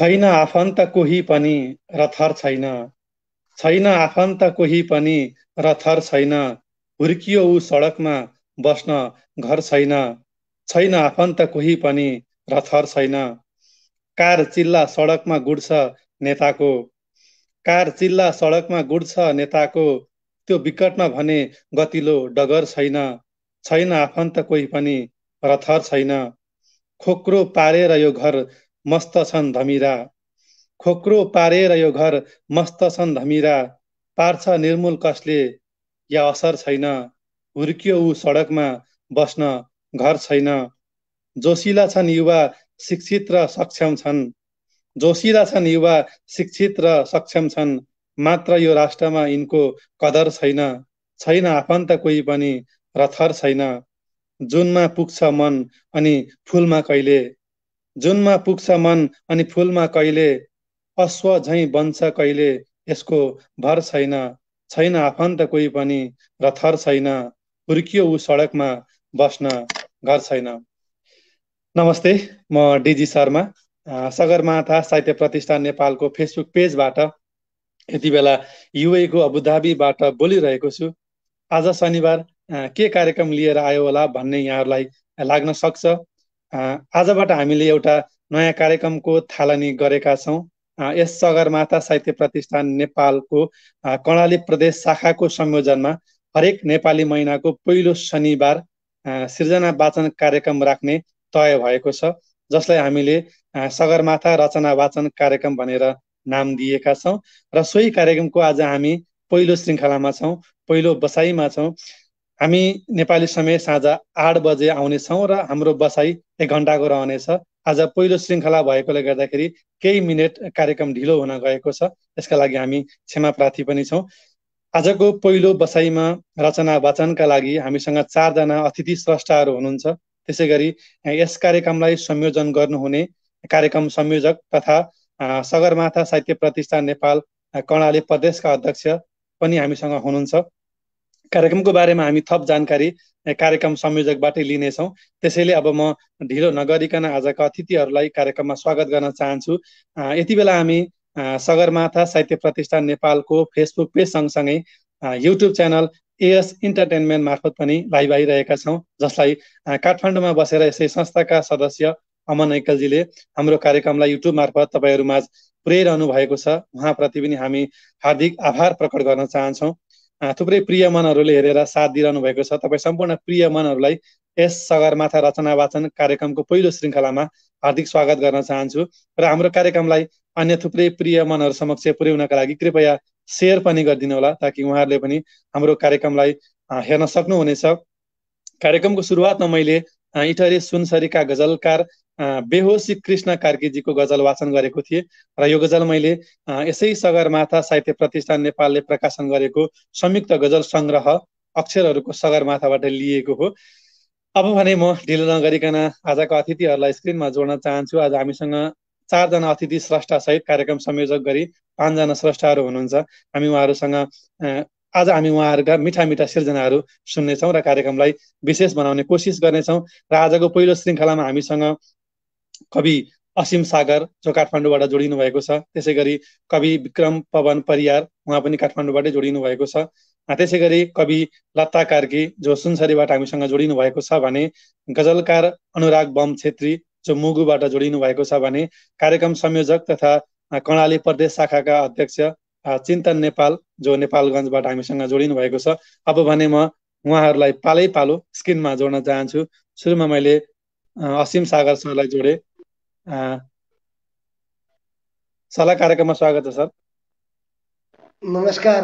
छैन आफन्त कोही पनि र थर छैन। छैन आफन्त कोही पनि र थर छैन। हुर्कियो ऊ सडकमा बस्न घर छैन। छैन आफन्त कोही पनि र थर छैन। कार चिल्ला सडकमा गुड्छ नेताको। कार चिल्ला सडकमा गुड्छ नेताको। त्यो विकटमा भने गतिलो डगर छैन। छैन आफन्त कोही पनि र थर छैन। खोक्रो पारेर यो घर मस्त छन् धमिरा। खोक्रो पारेर यो घर मस्त छन् धमिरा। पार्छ निर्मूल कसले या असर छैन। हुर्कियो ऊ सडकमा बस्न घर छैन। जोसिला छन् युवा शिक्षित र सक्षम छन्। जोसिला छन् युवा शिक्षित र सक्षम छन्। मात्र यो राष्ट्रमा यिनको कदर छैन। छैन आफन्त कोही पनि र थर छैन। जुनमा पुग्छ मन अनि फुलमा कहिले। जुनमा पुग्छ मन अनि फुलमा कहिले। अश्व झैँ बन्छ कहिले यसको भर छैन। छैन आफन्त कोही पनि र थर छैन। हुर्कियो ऊ सडकमा बस्न घर छैन। नमस्ते, म डिजी शर्मा, सगरमाथा साहित्य प्रतिष्ठान नेपालको फेसबुक पेजबाट यति बेला युएको अबुधाबीबाट बोलिरहेको छु। आज शनिबार के कार्यक्रम लिएर आयो होला भन्ने यहाँहरूलाई लाग्न सक्छ। आजबाट हामीले एउटा नयाँ कार्यक्रमको थालनी गरेका छौँ। यस सगरमाथा साहित्य प्रतिष्ठान नेपालको कर्णाली प्रदेश शाखाको संयोजनमा हरेक नेपाली महिनाको पहिलो शनिबार सृजना वाचन कार्यक्रम राख्ने तय भएको छ, जसलाई हामीले सगरमाथा रचना वाचन कार्यक्रम भनेर नाम दिएका छौँ। र सोही कार्यक्रमको आज हामी पहिलो श्रृङ्खलामा छौँ, पहिलो बसाइमा छौँ। हामी नेपाली समय साँझ 8 बजे आउनेछौँ र हाम्रो बसाइ 1 घन्टाको रहनेछ। आज पहिलो श्रृङ्खला भएकोले गर्दाखेरि केही मिनट कार्यक्रम ढिलो हुन गएको छ, यसका लागि हामी क्षमा प्रार्थी पनि छौँ। आजको पहिलो बसाइमा रचना वाचनका लागि हामीसँग 4 जना अतिथि स्रष्टाहरू हुनुहुन्छ। त्यसै गरी यस कार्यक्रमलाई संयोजन गर्नुहुने कार्यक्रम संयोजक तथा सगरमाथा साहित्य प्रतिष्ठान नेपाल कर्णाली प्रदेशका अध्यक्ष पनि हामीसँग हुनुहुन्छ। कार्यक्रमको बारेमा हामी थप जानकारी कार्यक्रम संयोजकबाटै लिनेछौँ। त्यसैले अब म ढिलो नगरिकन आजका अतिथिहरूलाई कार्यक्रममा स्वागत गर्न चाहन्छु। यति बेला हामी सगरमाथा साहित्य प्रतिष्ठान नेपालको फेसबुक पेज सँगसँगै युट्युब च्यानल एएस इन्टरटेनमेन्ट मार्फत पनि लाइभ आइरहेका छौँ, जसलाई काठमाडौँमा बसेर यसै संस्थाका सदस्य अमन ऐकलजीले हाम्रो कार्यक्रमलाई युट्युब मार्फत तपाईँहरूमाझ पुर्याइरहनु भएको छ। उहाँप्रति पनि हामी हार्दिक आभार प्रकट गर्न चाहन्छौँ। थुप्रै प्रिय मनहरूले हेरेर साथ दिइरहनु भएको छ। तपाईँ सम्पूर्ण प्रिय मनहरूलाई यस सगरमाथा रचना वाचन कार्यक्रमको पहिलो श्रृङ्खलामा हार्दिक स्वागत गर्न चाहन्छु र हाम्रो कार्यक्रमलाई अन्य थुप्रै प्रिय मनहरू समक्ष पुर्याउनका लागि कृपया सेयर पनि गरिदिनु होला, ताकि उहाँहरूले पनि हाम्रो कार्यक्रमलाई हेर्न सक्नुहुनेछ। कार्यक्रमको सुरुवातमा मैले इटहरे सुनसरीका गजलकार बेहोसी कृष्ण कार्कीजीको गजल वाचन गरेको थिएँ र यो गजल मैले यसै सगरमाथा साहित्य प्रतिष्ठान नेपालले प्रकाशन गरेको संयुक्त गजल सङ्ग्रह अक्षरहरूको सगरमाथाबाट लिएको हो। अब भने म ढिलो नगरिकन आजका अतिथिहरूलाई स्क्रिनमा जोड्न चाहन्छु। आज हामीसँग 4 जना अतिथि स्रष्टा सहित कार्यक्रम संयोजक गरी 5 जना स्रष्टाहरू हुनुहुन्छ। हामी उहाँहरूसँग आज हामी उहाँहरूका मिठा मिठा सिर्जनाहरू सुन्नेछौँ र कार्यक्रमलाई विशेष बनाउने कोसिस गर्नेछौँ। र आजको पहिलो श्रृङ्खलामा हामीसँग कवि असीम सागर, जो काठमाडौँबाट जोडिनु भएको छ। त्यसै गरी कवि विक्रम पवन परियार, उहाँ पनि काठमाडौँबाटै जोडिनु भएको छ। त्यसै गरी कवि लत्ता कार्की, जो सुनसरीबाट हामीसँग जोडिनु भएको छ भने गजलकार अनुराग बम छेत्री, जो मुगुबाट जोडिनु भएको छ भने कार्यक्रम संयोजक तथा कर्णाली प्रदेश शाखाका अध्यक्ष चिन्तन नेपाल, जो नेपालगञ्जबाट हामीसँग जोडिनु भएको छ। अब भने म उहाँहरूलाई पालै पालो स्क्रिनमा जोड्न चाहन्छु। सुरुमा मैले असीम सागर सरलाई जोडे। सरलाई कार्यक्रममा स्वागत छ सर। नमस्कार।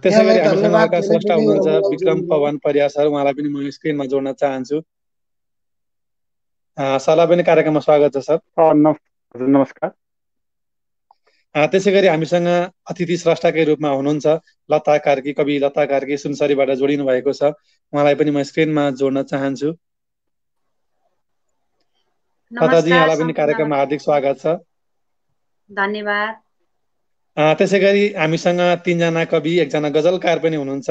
त्यसै गरी हामीसँग अर्का स्रष्टा हुनुहुन्छ विक्रम पवन परियार सर, उहाँलाई पनि म स्क्रिनमा जोड्न चाहन्छु। सरलाई पनि कार्यक्रममा स्वागत छ सर। नमस्कार। त्यसै गरी हामीसँग अतिथि स्रष्टाकै रूपमा हुनुहुन्छ लता कार्की, कवि लता कार्की सुनसरीबाट जोडिनु भएको छ। उहाँलाई पनि म स्क्रिनमा जोड्न चाहन्छु। लताजी, यहाँलाई पनि कार्यक्रममा हार्दिक स्वागत छ। धन्यवाद। त्यसै गरी हामीसँग 3 जना कवि, 1 जना गजलकार पनि हुनुहुन्छ,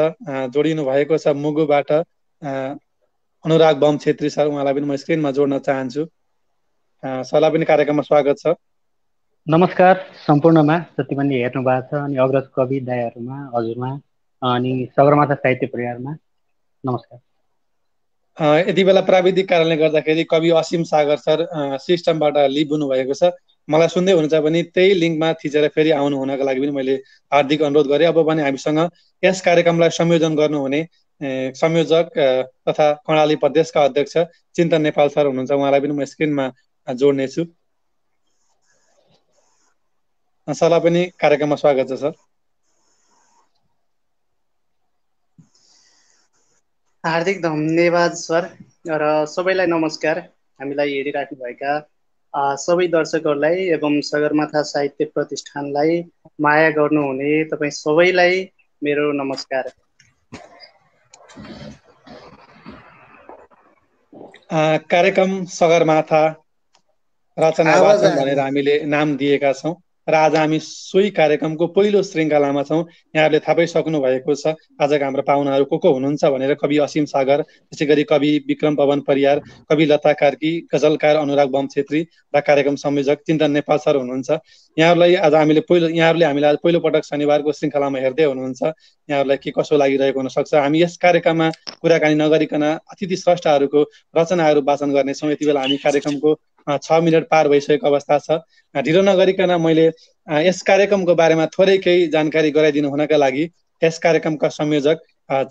जोडिनु भएको छ मुगुबाट अनुराग बम छेत्री सर, उहाँलाई पनि म स्क्रिनमा जोड्न चाहन्छु। सरलाई पनि कार्यक्रममा स्वागत छ। नमस्कार सम्पूर्णमा जति पनि हेर्नु भएको छ अनि अग्रज कवि दाइहरूमा हजुरमा अनि सगरमाथा साहित्य परिवारमा नमस्कार। यति बेला प्राविधिक कारणले गर्दाखेरि कवि असीम सागर सर सिस्टमबाट लिभ हुनुभएको छ। मलाई सुन्दै हुनुहुन्छ भने त्यही लिङ्कमा थिचेर फेरि आउनु हुनको लागि पनि मैले हार्दिक अनुरोध गरेँ। अब भने हामीसँग यस कार्यक्रमलाई संयोजन गर्नुहुने संयोजक तथा कर्णाली प्रदेशका अध्यक्ष चिन्तन नेपाल सर हुनुहुन्छ। उहाँलाई पनि म स्क्रिनमा जोड्नेछु। सरलाई पनि कार्यक्रममा स्वागत छ सर। हार्दिक धन्यवाद सर र सबैलाई नमस्कार। हामीलाई हेरिराख्नुभएका सबै दर्शकहरूलाई एवं सगरमाथा साहित्य प्रतिष्ठानलाई माया गर्नुहुने तपाईँ सबैलाई मेरो नमस्कार। कार्यक्रम सगरमाथा रचना वाचन भनेर हामीले नाम दिएका छौँ र आज हामी सोही कार्यक्रमको पहिलो श्रृङ्खलामा छौँ। यहाँहरूले थाहा पाइसक्नु भएको छ आजका हाम्रो पाहुनाहरू को हुनुहुन्छ भनेर। कवि असीम सागर, त्यसै गरी कवि विक्रम पवन परियार, कवि लता कार्की, गजलकार अनुराग बम छेत्री र कार्यक्रम संयोजक चिन्तन नेपाल सर हुनुहुन्छ। यहाँहरूले हामीलाई आज पहिलो पटक शनिबारको श्रृङ्खलामा हेर्दै हुनुहुन्छ। यहाँहरूलाई के कसो लागिरहेको हुनसक्छ। हामी यस कार्यक्रममा कुराकानी नगरिकन अतिथि स्रष्टाहरूको रचनाहरू वाचन गर्नेछौँ। यति बेला हामी कार्यक्रमको 6 मिनट पार भइसकेको अवस्था छ। ढिलो नगरिकन मैले यस कार्यक्रमको बारेमा थोरै केही जानकारी गराइदिनु हुनका लागि यस कार्यक्रमका संयोजक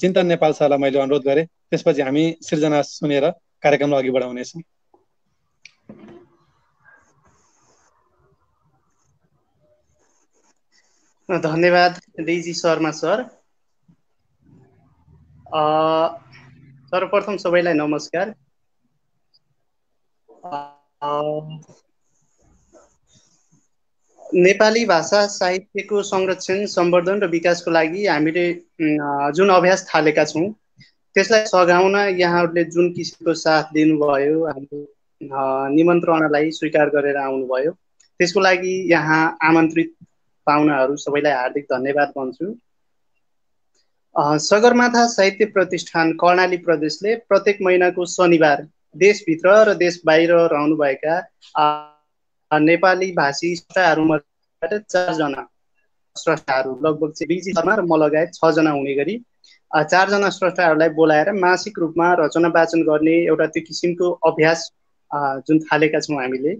चिन्तन नेपाल सरलाई मैले अनुरोध गरेँ। त्यसपछि हामी सृजना सुनेर कार्यक्रमलाई अघि बढाउनेछौँ। धन्यवाद डेजी शर्मा सर। सर्वप्रथम सबैलाई नमस्कार। नेपाली भाषा साहित्यको संरक्षण, सम्वर्धन र विकासको लागि हामीले जुन अभ्यास थालेका छौँ त्यसलाई सघाउन यहाँहरूले जुन किसिमको साथ दिनुभयो, हाम्रो निमन्त्रणालाई स्वीकार गरेर आउनुभयो, त्यसको लागि यहाँ आमन्त्रित पाहुनाहरू सबैलाई हार्दिक धन्यवाद भन्छु। सगरमाथा साहित्य प्रतिष्ठान कर्णाली प्रदेशले प्रत्येक महिनाको शनिबार देशभित्र र देश बाहिर रहनुभएका नेपाली भाषी स्रष्टाहरूबाट 4 जना स्रष्टाहरू, लगभग चाहिँ बिजी शर्मा र म लगायत 6 जना हुने गरी 4 जना स्रष्टाहरूलाई बोलाएर मासिक रूपमा रचना वाचन गर्ने एउटा त्यो किसिमको अभ्यास जुन थालेका छौँ हामीले,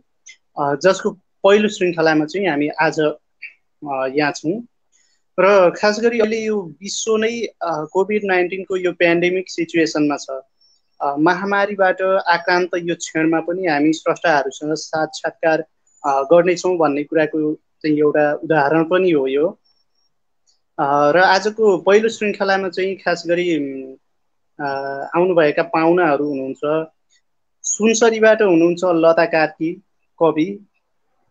जसको पहिलो श्रृङ्खलामा चाहिँ हामी आज यहाँ छौँ। र खास गरी अहिले यो विश्व नै कोभिड-19 को यो पेन्डेमिक सिचुएसनमा छ। महामारीबाट आक्रान्त यो क्षणमा पनि हामी स्रष्टाहरूसँग साक्षात्कार गर्नेछौँ भन्ने कुराको चाहिँ एउटा उदाहरण पनि हो यो। र आजको पहिलो श्रृङ्खलामा चाहिँ खास गरी आउनुभएका पाहुनाहरू हुनुहुन्छ। सुनसरीबाट हुनुहुन्छ लता कार्की कवि,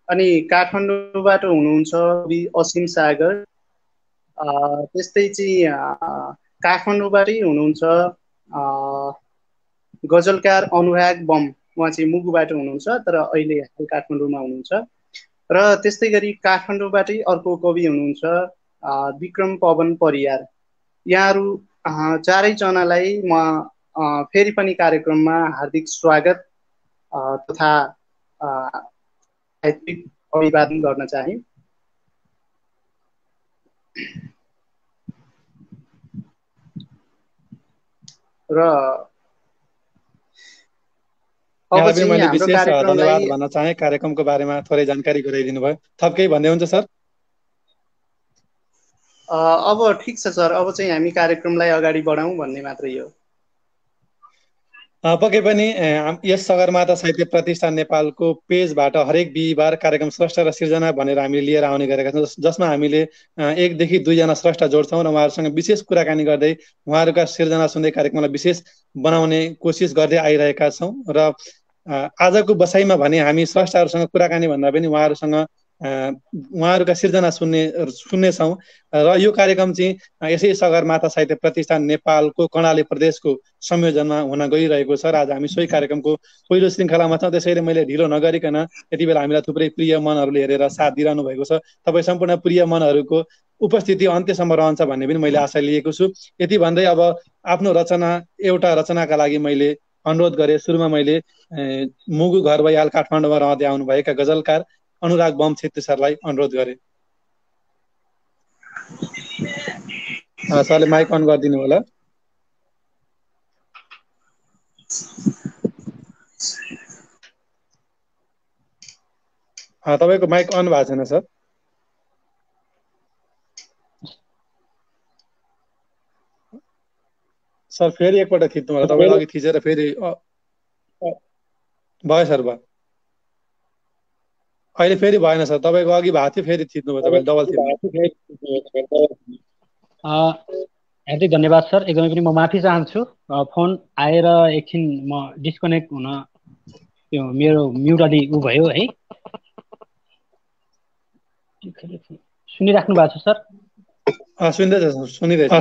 अनि काठमाडौँबाट हुनुहुन्छ कवि असीम सागर, त्यस्तै चाहिँ काठमाडौँबाटै हुनुहुन्छ गजलकार अनुराग बम, उहाँ चाहिँ मुगुबाट हुनुहुन्छ तर अहिले काठमाडौँमा हुनुहुन्छ। र त्यस्तै गरी काठमाडौँबाटै अर्को कवि हुनुहुन्छ विक्रम पवन परियार। यहाँहरू 4 जनालाई म फेरि पनि कार्यक्रममा हार्दिक स्वागत तथा साहित्यिक अभिवादन गर्न चाहे। र अब चाहिँ मैले विशेष धन्यवाद भन्न चाहे कार्यक्रमको बारेमा थोरै जानकारी गराइदिनु भयो। थप केही भन्दै हुन्छ सर? अब ठिक छ सर, अब चाहिँ हामी कार्यक्रमलाई अगाडि बढाउँ भन्ने मात्रै हो। पक्कै पनि यस सगरमाथा साहित्य प्रतिष्ठान नेपालको पेजबाट हरेक बिहिबार कार्यक्रम स्रष्टा र सिर्जना भनेर हामीले लिएर आउने गरेका छौँ, जसमा हामीले 1 देखि 2 जना स्रष्टा जोड्छौँ र उहाँहरूसँग विशेष कुराकानी गर्दै उहाँहरूका सिर्जना सुन्दै कार्यक्रमलाई विशेष बनाउने कोसिस गर्दै आइरहेका छौँ। र आजको बसाइमा भने हामी स्रष्टाहरूसँग कुराकानी भन्दा पनि उहाँहरूका सिर्जना सुन्नेछौँ। र यो कार्यक्रम चाहिँ यसै सगरमाथा साहित्य प्रतिष्ठान नेपालको कर्णाली प्रदेशको संयोजनमा हुन गइरहेको छ र आज हामी सोही कार्यक्रमको पहिलो श्रृङ्खलामा छौँ। त्यसैले मैले ढिलो नगरिकन यति बेला हामीलाई थुप्रै प्रिय मनहरूले हेरेर साथ दिइरहनु भएको छ। तपाईँ सम्पूर्ण प्रिय मनहरूको उपस्थिति अन्त्यसम्म रहन्छ भन्ने पनि मैले आशा लिएको छु। यति भन्दै अब आफ्नो एउटा रचनाका लागि मैले अनुरोध गरे। सुरुमा मैले मुगु घर भइहाल काठमाडौँमा रहँदै आउनुभएका गजलकार अनुराग बम छेत्री सरलाई अनुरोध गरे। सरले माइक अन गरिदिनु होला। तपाईँको माइक अन भएको छैन सर। सर फेरि एकपल्ट थिच्नु होला। तपाईँले अघि थिचेर फेरि भयो सर, भयो। अहिले फेरि भएन सर। तपाईँको अघि भएको थियो, फेरि थिच्नुभयो तपाईँले, डबल थिच्नु। हार्दिक धन्यवाद सर। एकदमै पनि म माफी चाहन्छु। फोन आएर एकछिन म डिस्कनेक्ट हुन त्यो मेरो म्युट अलि उ भयो है। सुनिराख्नु भएको छ सर? सुन्दैछ, सुनिँदैछ।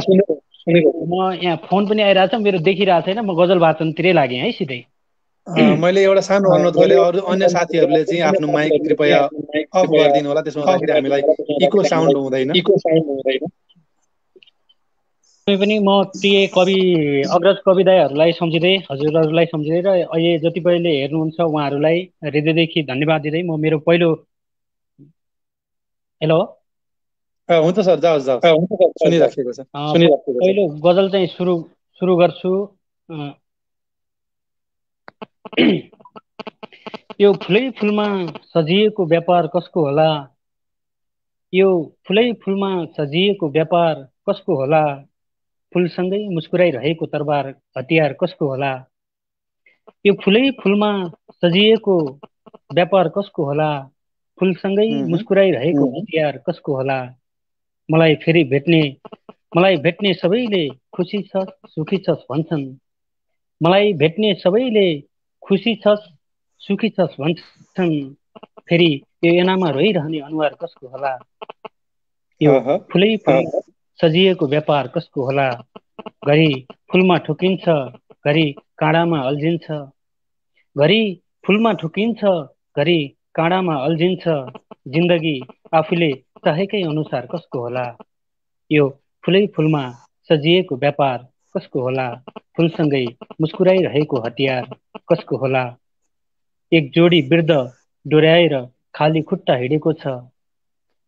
म यहाँ फोन पनि आइरहेको छ, मेरो देखिरहेको छैन। म गजल वाचनतिरै लागेँ है सिधै। मैले एउटा सानो अनुरोध गरेँ, अरू अन्य साथीहरूले चाहिँ आफ्नो माइक कृपया अफ गरिदिनु होला। त्यसो हुँदाखेरि हामीलाई इको साउन्ड हुँदैन। पनि म प्रिय कवि अग्रज कवि दाईहरूलाई सम्झिँदै, हजुरहरूलाई सम्झिँदै र अहिले जतिपयले हेर्नुहुन्छ उहाँहरूलाई हृदयदेखि धन्यवाद दिँदै म मेरो पहिलो हेलो हुन्छ सर, जाओस् जाओस्, सुनिराखेको छ। पहिलो गजल चाहिँ सुरु गर्छु। यो फुलै फुलमा सजिएको व्यापार कसको होला? यो फुलै फुलमा सजिएको व्यापार कसको होला? फुलसँगै मुस्कुराइरहेको तरबार हतियार कसको होला? यो फुलै फुलमा सजिएको व्यापार कसको होला? फुलसँगै मुस्कुराइरहेको हतियार कसको होला? मलाई भेट्ने सबैले खुसी छस् सुखी छस् भन्छन्। मलाई भेट्ने सबैले खुसी छस् सुखी छस् भन्छन्। फेरि यो एनामा रोइरहने अनुहार कसको होला? यो फुलै फुलमा सजिएको व्यापार कसको होला? घरि फुलमा ठोकिन्छ, घरि काँडामा अल्झिन्छ। घरि फुलमा ठोकिन्छ, घरि काँडामा अल्झिन्छ। जिन्दगी आफूले चाहेकै अनुसार कसको होला? यो फुलै फुलमा सजिएको व्यापार कसको होला? फुलसँगै मुस्कुराइरहेको हतियार कसको होला? एक जोडी वृद्ध डोर्याएर खाली खुट्टा हिँडेको छ।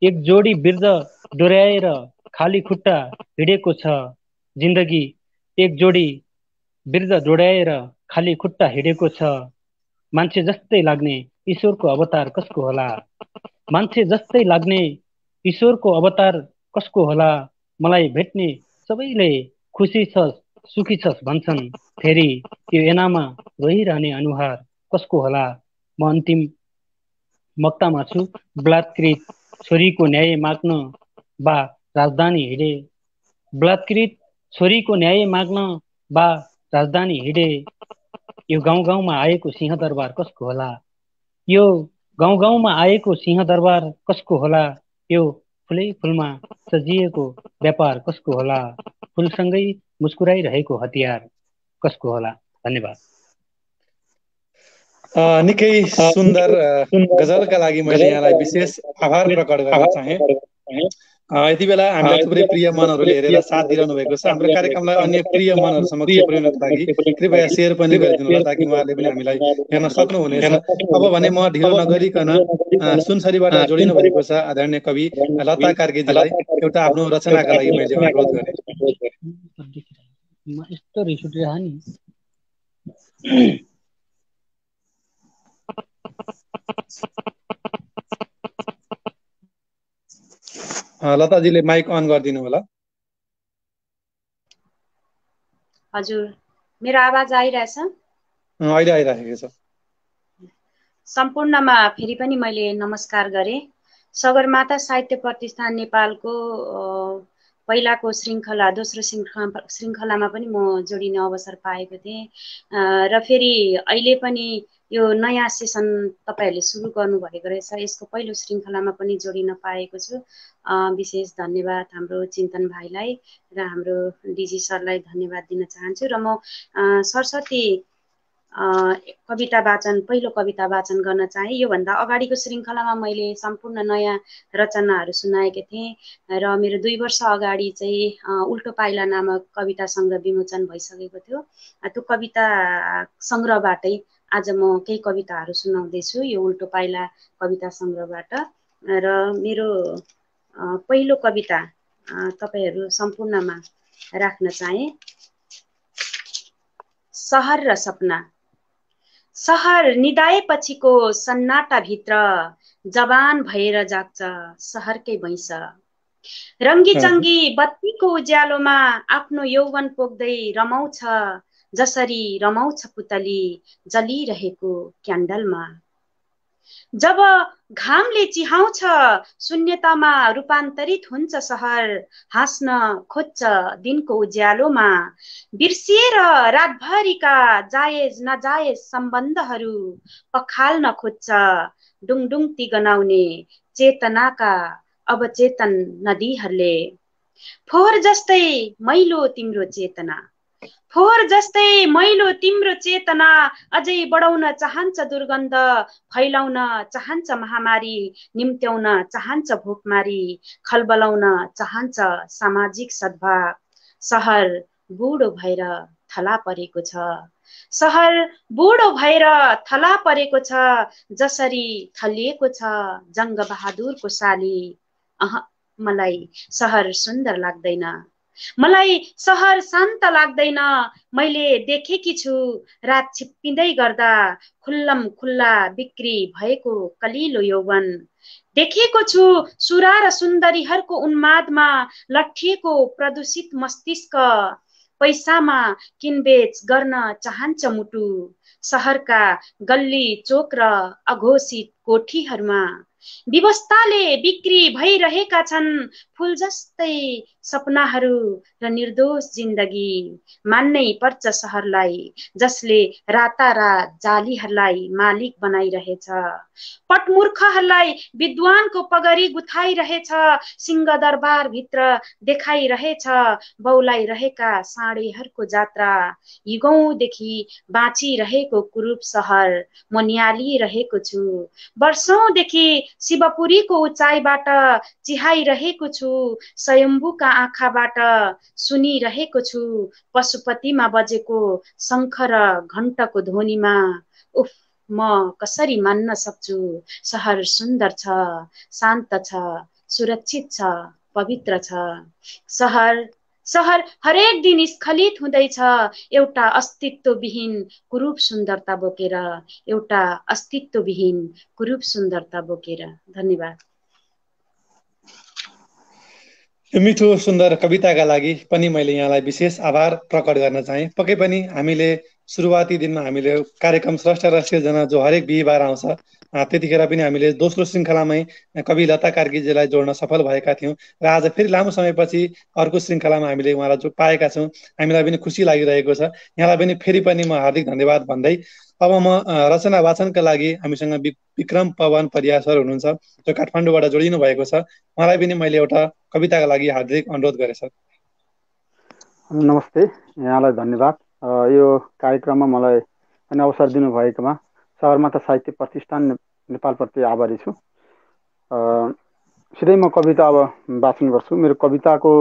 एक जोडी वृद्ध डोर्याएर खाली खुट्टा हिँडेको छ। जिन्दगी एक जोडी वृद्ध डोर्याएर खाली खुट्टा हिँडेको छ। मान्छे जस्तै लाग्ने ईश्वरको अवतार कसको होला? मान्छे जस्तै लाग्ने ईश्वरको अवतार कसको होला? मलाई भेट्ने सबैले खुसी छस् सुखी छस् भन्छन्। फेरि यो एनामा रोइरहने अनुहार कसको होला? म अन्तिम मक्तामा छु। बलात्कृत छोरीको न्याय माग्न बा राजधानी हिँडे। बलात्कृत छोरीको न्याय माग्न बा राजधानी हिँडे। यो गाउँ गाउँमा आएको सिंहदरबार कसको होला? यो गाउँ गाउँमा आएको सिंहदरबार कसको होला? यो फुलै फुलमा सजिएको व्यापार कसको होला? फुलसँगै मुस्कुराइरहेको हतियार कसको होला? धन्यवाद। निकै सुन्दर गजलका लागि मैले यहाँलाई विशेष आभार प्रकट गर्न चाहे। यति बेला हामीलाई थुप्रै प्रिय मनहरूले हेरेर साथ दिइरहनु भएको छ। हाम्रो कार्यक्रमलाई अन्य प्रिय मनहरू समक्ष पुर्याउनको लागि कृपया सेयर पनि गरिदिनु होला, ताकि उहाँहरूले पनि हामीलाई हेर्न सक्नुहुनेछ। अब भने म ढिलो नगरिकन सुनसरीबाट जोडिनु भएको छ आदरणीय कवि लता कार्कीजीलाई एउटा आफ्नो रचनाका लागि मैले अनुरोध गरेँ। यस्तो रिस उठिरह नि। लताजीले माइक अन गरिदिनु होला। हजुर, मेरो आवाज आइरहेछ? अहिले आइरहेको छ। सम्पूर्णमा फेरि पनि मैले नमस्कार गरेँ। सगरमाथा साहित्य प्रतिष्ठान नेपालको पहिलाको श्रृङ्खला दोस्रो श्रृङ्खलामा पनि म जोडिने अवसर पाएको थिएँ र फेरि अहिले पनि यो नयाँ सेसन तपाईँहरूले सुरु गर्नुभएको रहेछ। यसको पहिलो श्रृङ्खलामा पनि जोडिन पाएको छु। विशेष धन्यवाद हाम्रो चिन्तन भाइलाई र हाम्रो डिजी सरलाई धन्यवाद दिन चाहन्छु। र म सरस्वती कविता वाचन पहिलो कविता वाचन गर्न चाहे। योभन्दा अगाडिको श्रृङ्खलामा मैले सम्पूर्ण नयाँ रचनाहरू सुनाएकी थिएँ र मेरो 2 वर्ष अगाडि चाहिँ उल्टो पाइला नामक कविता सङ्ग्रह विमोचन भइसकेको थियो। त्यो कविता सङ्ग्रहबाटै आज म केही कविताहरू सुनाउँदैछु यो उल्टो पाइला कविता सङ्ग्रहबाट। र मेरो पहिलो कविता तपाईहरू सम्पूर्णमा राख्न चाहे। सहर र सपना। सहर निदाएपछिको सन्नाटाभित्र जवान भएर जाग्छ सहरकै भैँस। रङ्गी चङ्गी बत्तीको उज्यालोमा आफ्नो यौवन पोख्दै रमाउँछ जसरी रमाउँछ पुतली जलिरहेको क्यान्डलमा। जब घामले चिहाउँछ शून्यतामा रूपान्तरित हुन्छ सहर, हाँस्न खोज्छ दिनको उज्यालोमा। बिर्सिएर रातभरिका जायज नजायज सम्बन्धहरू पखाल्न खोज्छ डुङडुङती गनाउने चेतनाका अवचेतन नदीहरूले। फोहोर जस्तै मैलो तिम्रो चेतना, फोहोर जस्तै मैलो तिम्रो चेतना अझै बढाउन चाहन्छ दुर्गन्ध, फैलाउन चाहन्छ महामारी, निम्त्याउन चाहन्छ भोकमारी, खलबलाउन चाहन्छ सामाजिक सद्भाव। सहर बुढो भएर थला परेको छ, सहर बुढो भएर थला परेको छ जसरी थलिएको छ जङ्ग बहादुरको साली। मलाई सहर सुन्दर लाग्दैन, मलाई सहर शान्त लाग्दैन। मैले देखेकी छु रात छिप्पिँदै गर्दा खुल्लम खुल्ला बिक्री भएको कलिलो यौवन। देखेको छु सुरा र सुन्दरीहरूको उन्मादमा लट्ठिएको प्रदूषित मस्तिष्क। पैसामा किनबेच गर्न चाहन्छ मुटु सहरका गल्ली चोक र अघोषित कोठीहरूमा। व्यवस्थाले बिक्री भइरहेका छन् फुल जस्तै सपनाहरू र निर्दोष जिन्दगी। मान्नै पर्छ सहरलाई जसले रातारात जालीहरूलाई मालिक बनाइरहेछ। पटमूर्खहरूलाई विद्वानको पगरी गुथाइरहेछ, सिंहदरबार भित्र देखाइरहेछ बौलाइरहेका साँडेहरूको जात्रा। युगौँदेखि बाँचिरहेको कुरूप सहर म नियालिरहेको छु। वर्षौंदेखि शिवपुरीको उचाइबाट चिहाइरहेको छु, स्वयम्भूका आँखाबाट सुनिरहेको छु पशुपतिमा बजेको शङ्ख र घण्टको ध्वनिमा। उफ, म कसरी मान्न सक्छु सहर सुन्दर छ, शान्त छ, सुरक्षित छ, पवित्र छ। सहर सहर हरेक दिन स्खलित हुँदैछ एउटा अस्तित्वविहीन कुरूप सुन्दरता बोकेर, एउटा अस्तित्वविहीन कुरूप सुन्दरता बोकेर। धन्यवाद। यो मिठो सुन्दर कविताका लागि पनि मैले यहाँलाई विशेष आभार प्रकट गर्न चाहे। पक्कै पनि हामीले सुरुवाती दिनमा हामीले कार्यक्रम स्रष्टा र सिर्जना जो हरेक बिहिबार आउँछ त्यतिखेर पनि हामीले दोस्रो श्रृङ्खलामै कवि लता कार्कीजीलाई जोड्न सफल भएका थियौँ र आज फेरि लामो समयपछि अर्को श्रृङ्खलामा हामीले उहाँलाई जो पाएका छौँ हामीलाई पनि खुसी लागिरहेको छ। यहाँलाई पनि फेरि पनि म हार्दिक धन्यवाद भन्दै अब म रचना वाचनका लागि हामीसँग विक्रम पवन परियार सर हुनुहुन्छ जो काठमाडौँबाट जोडिनु भएको छ। उहाँलाई पनि मैले एउटा कविताका लागि हार्दिक अनुरोध गरेँ सर। नमस्ते, यहाँलाई धन्यवाद। यो कार्यक्रममा मलाई अवसर दिनुभएकोमा सगरमाथा साहित्य प्रतिष्ठान नेपालप्रति आभारी छु। सिधै म कविता अब वाचन गर्छु। मेरो कविताको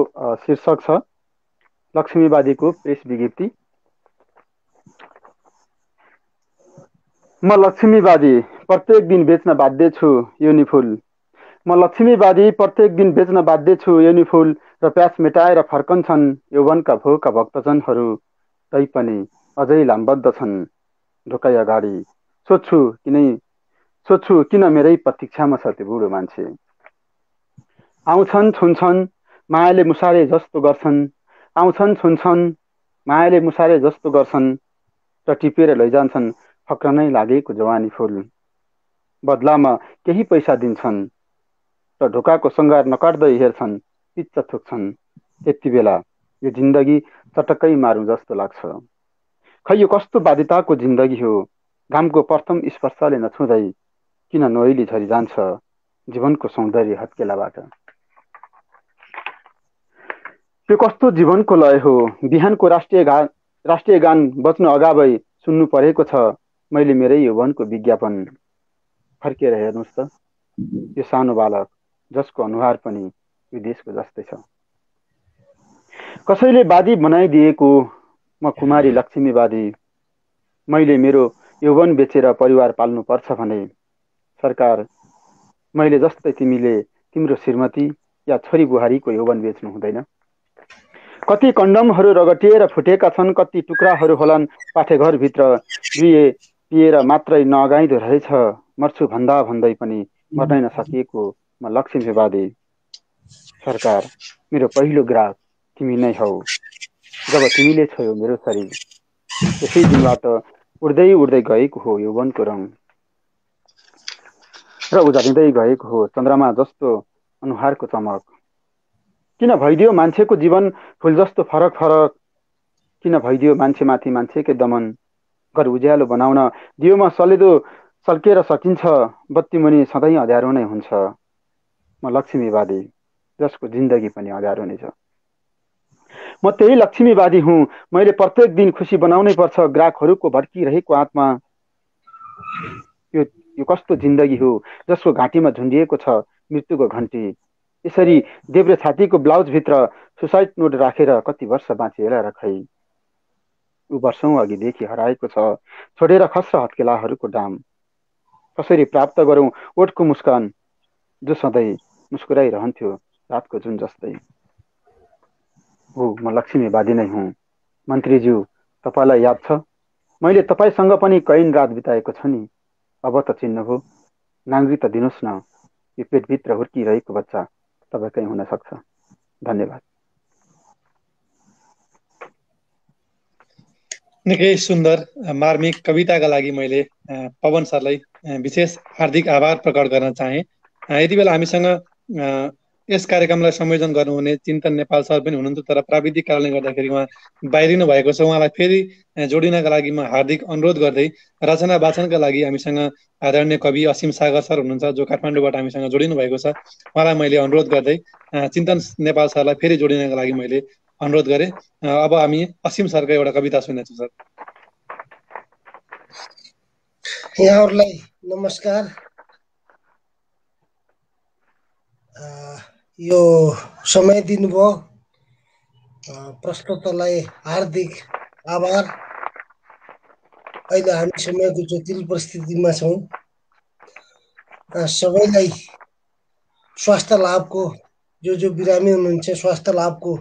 शीर्षक छ लक्ष्मीवादीको प्रेस विज्ञप्ति। म लक्ष्मीवादी प्रत्येक दिन बेच्न बाध्य छु युनिफुल। म लक्ष्मीवादी प्रत्येक दिन बेच्न बाध्य छु युनिफुल र प्यास मेटाएर फर्कन्छन् यौवनका भोका भक्तजनहरू तैपनि अझै लामबद्ध छन् ढोकाइ अगाडि। सोध्छु किन मेरै प्रतीक्षामा छ त्यो बुढो मान्छे। आउँछन् छुन्छन् मायाले मुसारे जस्तो गर्छन्, आउँछन् छुन्छन् मायाले मुसारे जस्तो गर्छन् र टिपेर लैजान्छन् फक्रनै लागेको जवानी फुल। बदलामा केही पैसा दिन्छन् र ढोकाको सङ्घार नकाट्दै हेर्छन् पिच्च थुक्छन्। यति बेला यो जिन्दगी चटक्कै मारौँ जस्तो लाग्छ। खै यो कस्तो बाध्यताको जिन्दगी हो, घामको प्रथम स्पर्शले नछुँदै किन नोइली झरी जान्छ जीवनको सौन्दर्य हत्केलाबाट। यो कस्तो जीवनको लय हो, बिहानको राष्ट्रिय गान बज्नु अगावै सुन्नु परेको छ मैले मेरै यौवनको विज्ञापन। फर्केर हेर्नुहोस् त यो सानो बालक जसको अनुहार पनि यो देशको जस्तै छ। कसैले वादी बनाइदिएको म कुमारी लक्ष्मीवादी। मैले मेरो यौवन बेचेर परिवार पाल्नुपर्छ भने सरकार मैले जस्तै तिमीले तिम्रो श्रीमती या छोरी बुहारीको यौवन बेच्नु हुँदैन। कति कन्डमहरू रगटिएर फुटेका छन्, कति टुक्राहरू होलान् पाठेघरभित्र पिएर मात्रै नअगाइदो रहेछ। मर्छु भन्दा भन्दै पनि मर्नै नसकिएको म लक्ष्मीवादी। सरकार मेरो पहिलो ग्राहक तिमी नै हौ जब तिमीले छोयो मेरो शरीर। त्यसै दिनबाट उड्दै उड्दै गएको हो यौवनको रङ र उजाडिँदै गएको हो चन्द्रमा जस्तो अनुहारको चमक। किन भइदियो मान्छेको जीवन फुल जस्तो फरक फरक? किन भइदियो मान्छेमाथि मान्छेकै दमन? घर उज्यालो बनाउन दियोमा सलेदो सल्केर सकिन्छ, बत्ती मुनि सधैँ अँध्यारो नै हुन्छ। म लक्ष्मीवादी जसको जिन्दगी पनि अँध्यारो नै छ। म त्यही लक्ष्मीवादी हुँ। मैले प्रत्येक दिन खुसी बनाउनै पर्छ ग्राहकहरूको भड्किरहेको आत्मा। यो कस्तो जिन्दगी हो जसको घाँटीमा झुन्डिएको छ मृत्युको घन्टी। यसरी देब्रे छातीको ब्लाउजभित्र सुसाइड नोट राखेर कति वर्ष बाँचे होला र खै। ऊ वर्षौँ अघिदेखि हराएको छ छोडेर खस्र हत्केलाहरूको डाम। कसरी प्राप्त गरौँ ओठको मुस्कान जो सधैँ मुस्कुराइरहन्थ्यो रातको जुन जस्तै। हो म लक्ष्मीवादी नै हुँ। मन्त्रीज्यू तपाईँलाई याद छ मैले तपाईँसँग पनि कैन रात बिताएको छु नि। अब त चिन्नुभयो। नाङ्गी त दिनुहोस् न। यो पेटभित्र हुर्किरहेको बच्चा तपाईँकै हुन सक्छ। धन्यवाद। निकै सुन्दर मार्मिक कविताका लागि मैले पवन सरलाई विशेष हार्दिक आभार प्रकट गर्न चाहे। यति बेला हामीसँग यस कार्यक्रमलाई संयोजन गर्नुहुने चिन्तन नेपाल सर पनि हुनुहुन्थ्यो, तर प्राविधिक कारणले गर्दाखेरि उहाँ बाहिरिनु भएको छ। उहाँलाई फेरि जोडिनका लागि म हार्दिक अनुरोध गर्दै रचना वाचनका लागि हामीसँग आदरणीय कवि असीम सागर सर हुनुहुन्छ जो काठमाडौँबाट हामीसँग जोडिनु भएको छ। उहाँलाई मैले अनुरोध गर्दै चिन्तन नेपाल सरलाई फेरि जोडिनका लागि मैले अनुरोध गरेँ। अब हामी असीम सरको एउटा कविता सुन्नेछौँ सर। यहाँहरूलाई नमस्कार। यो समय दिनुभयो प्रश्नोत्तरलाई हार्दिक आभार। अहिले हामी समयको जटिल परिस्थितिमा छौँ। सबैलाई स्वास्थ्य लाभको जो बिरामी हुनुहुन्छ स्वास्थ्य लाभको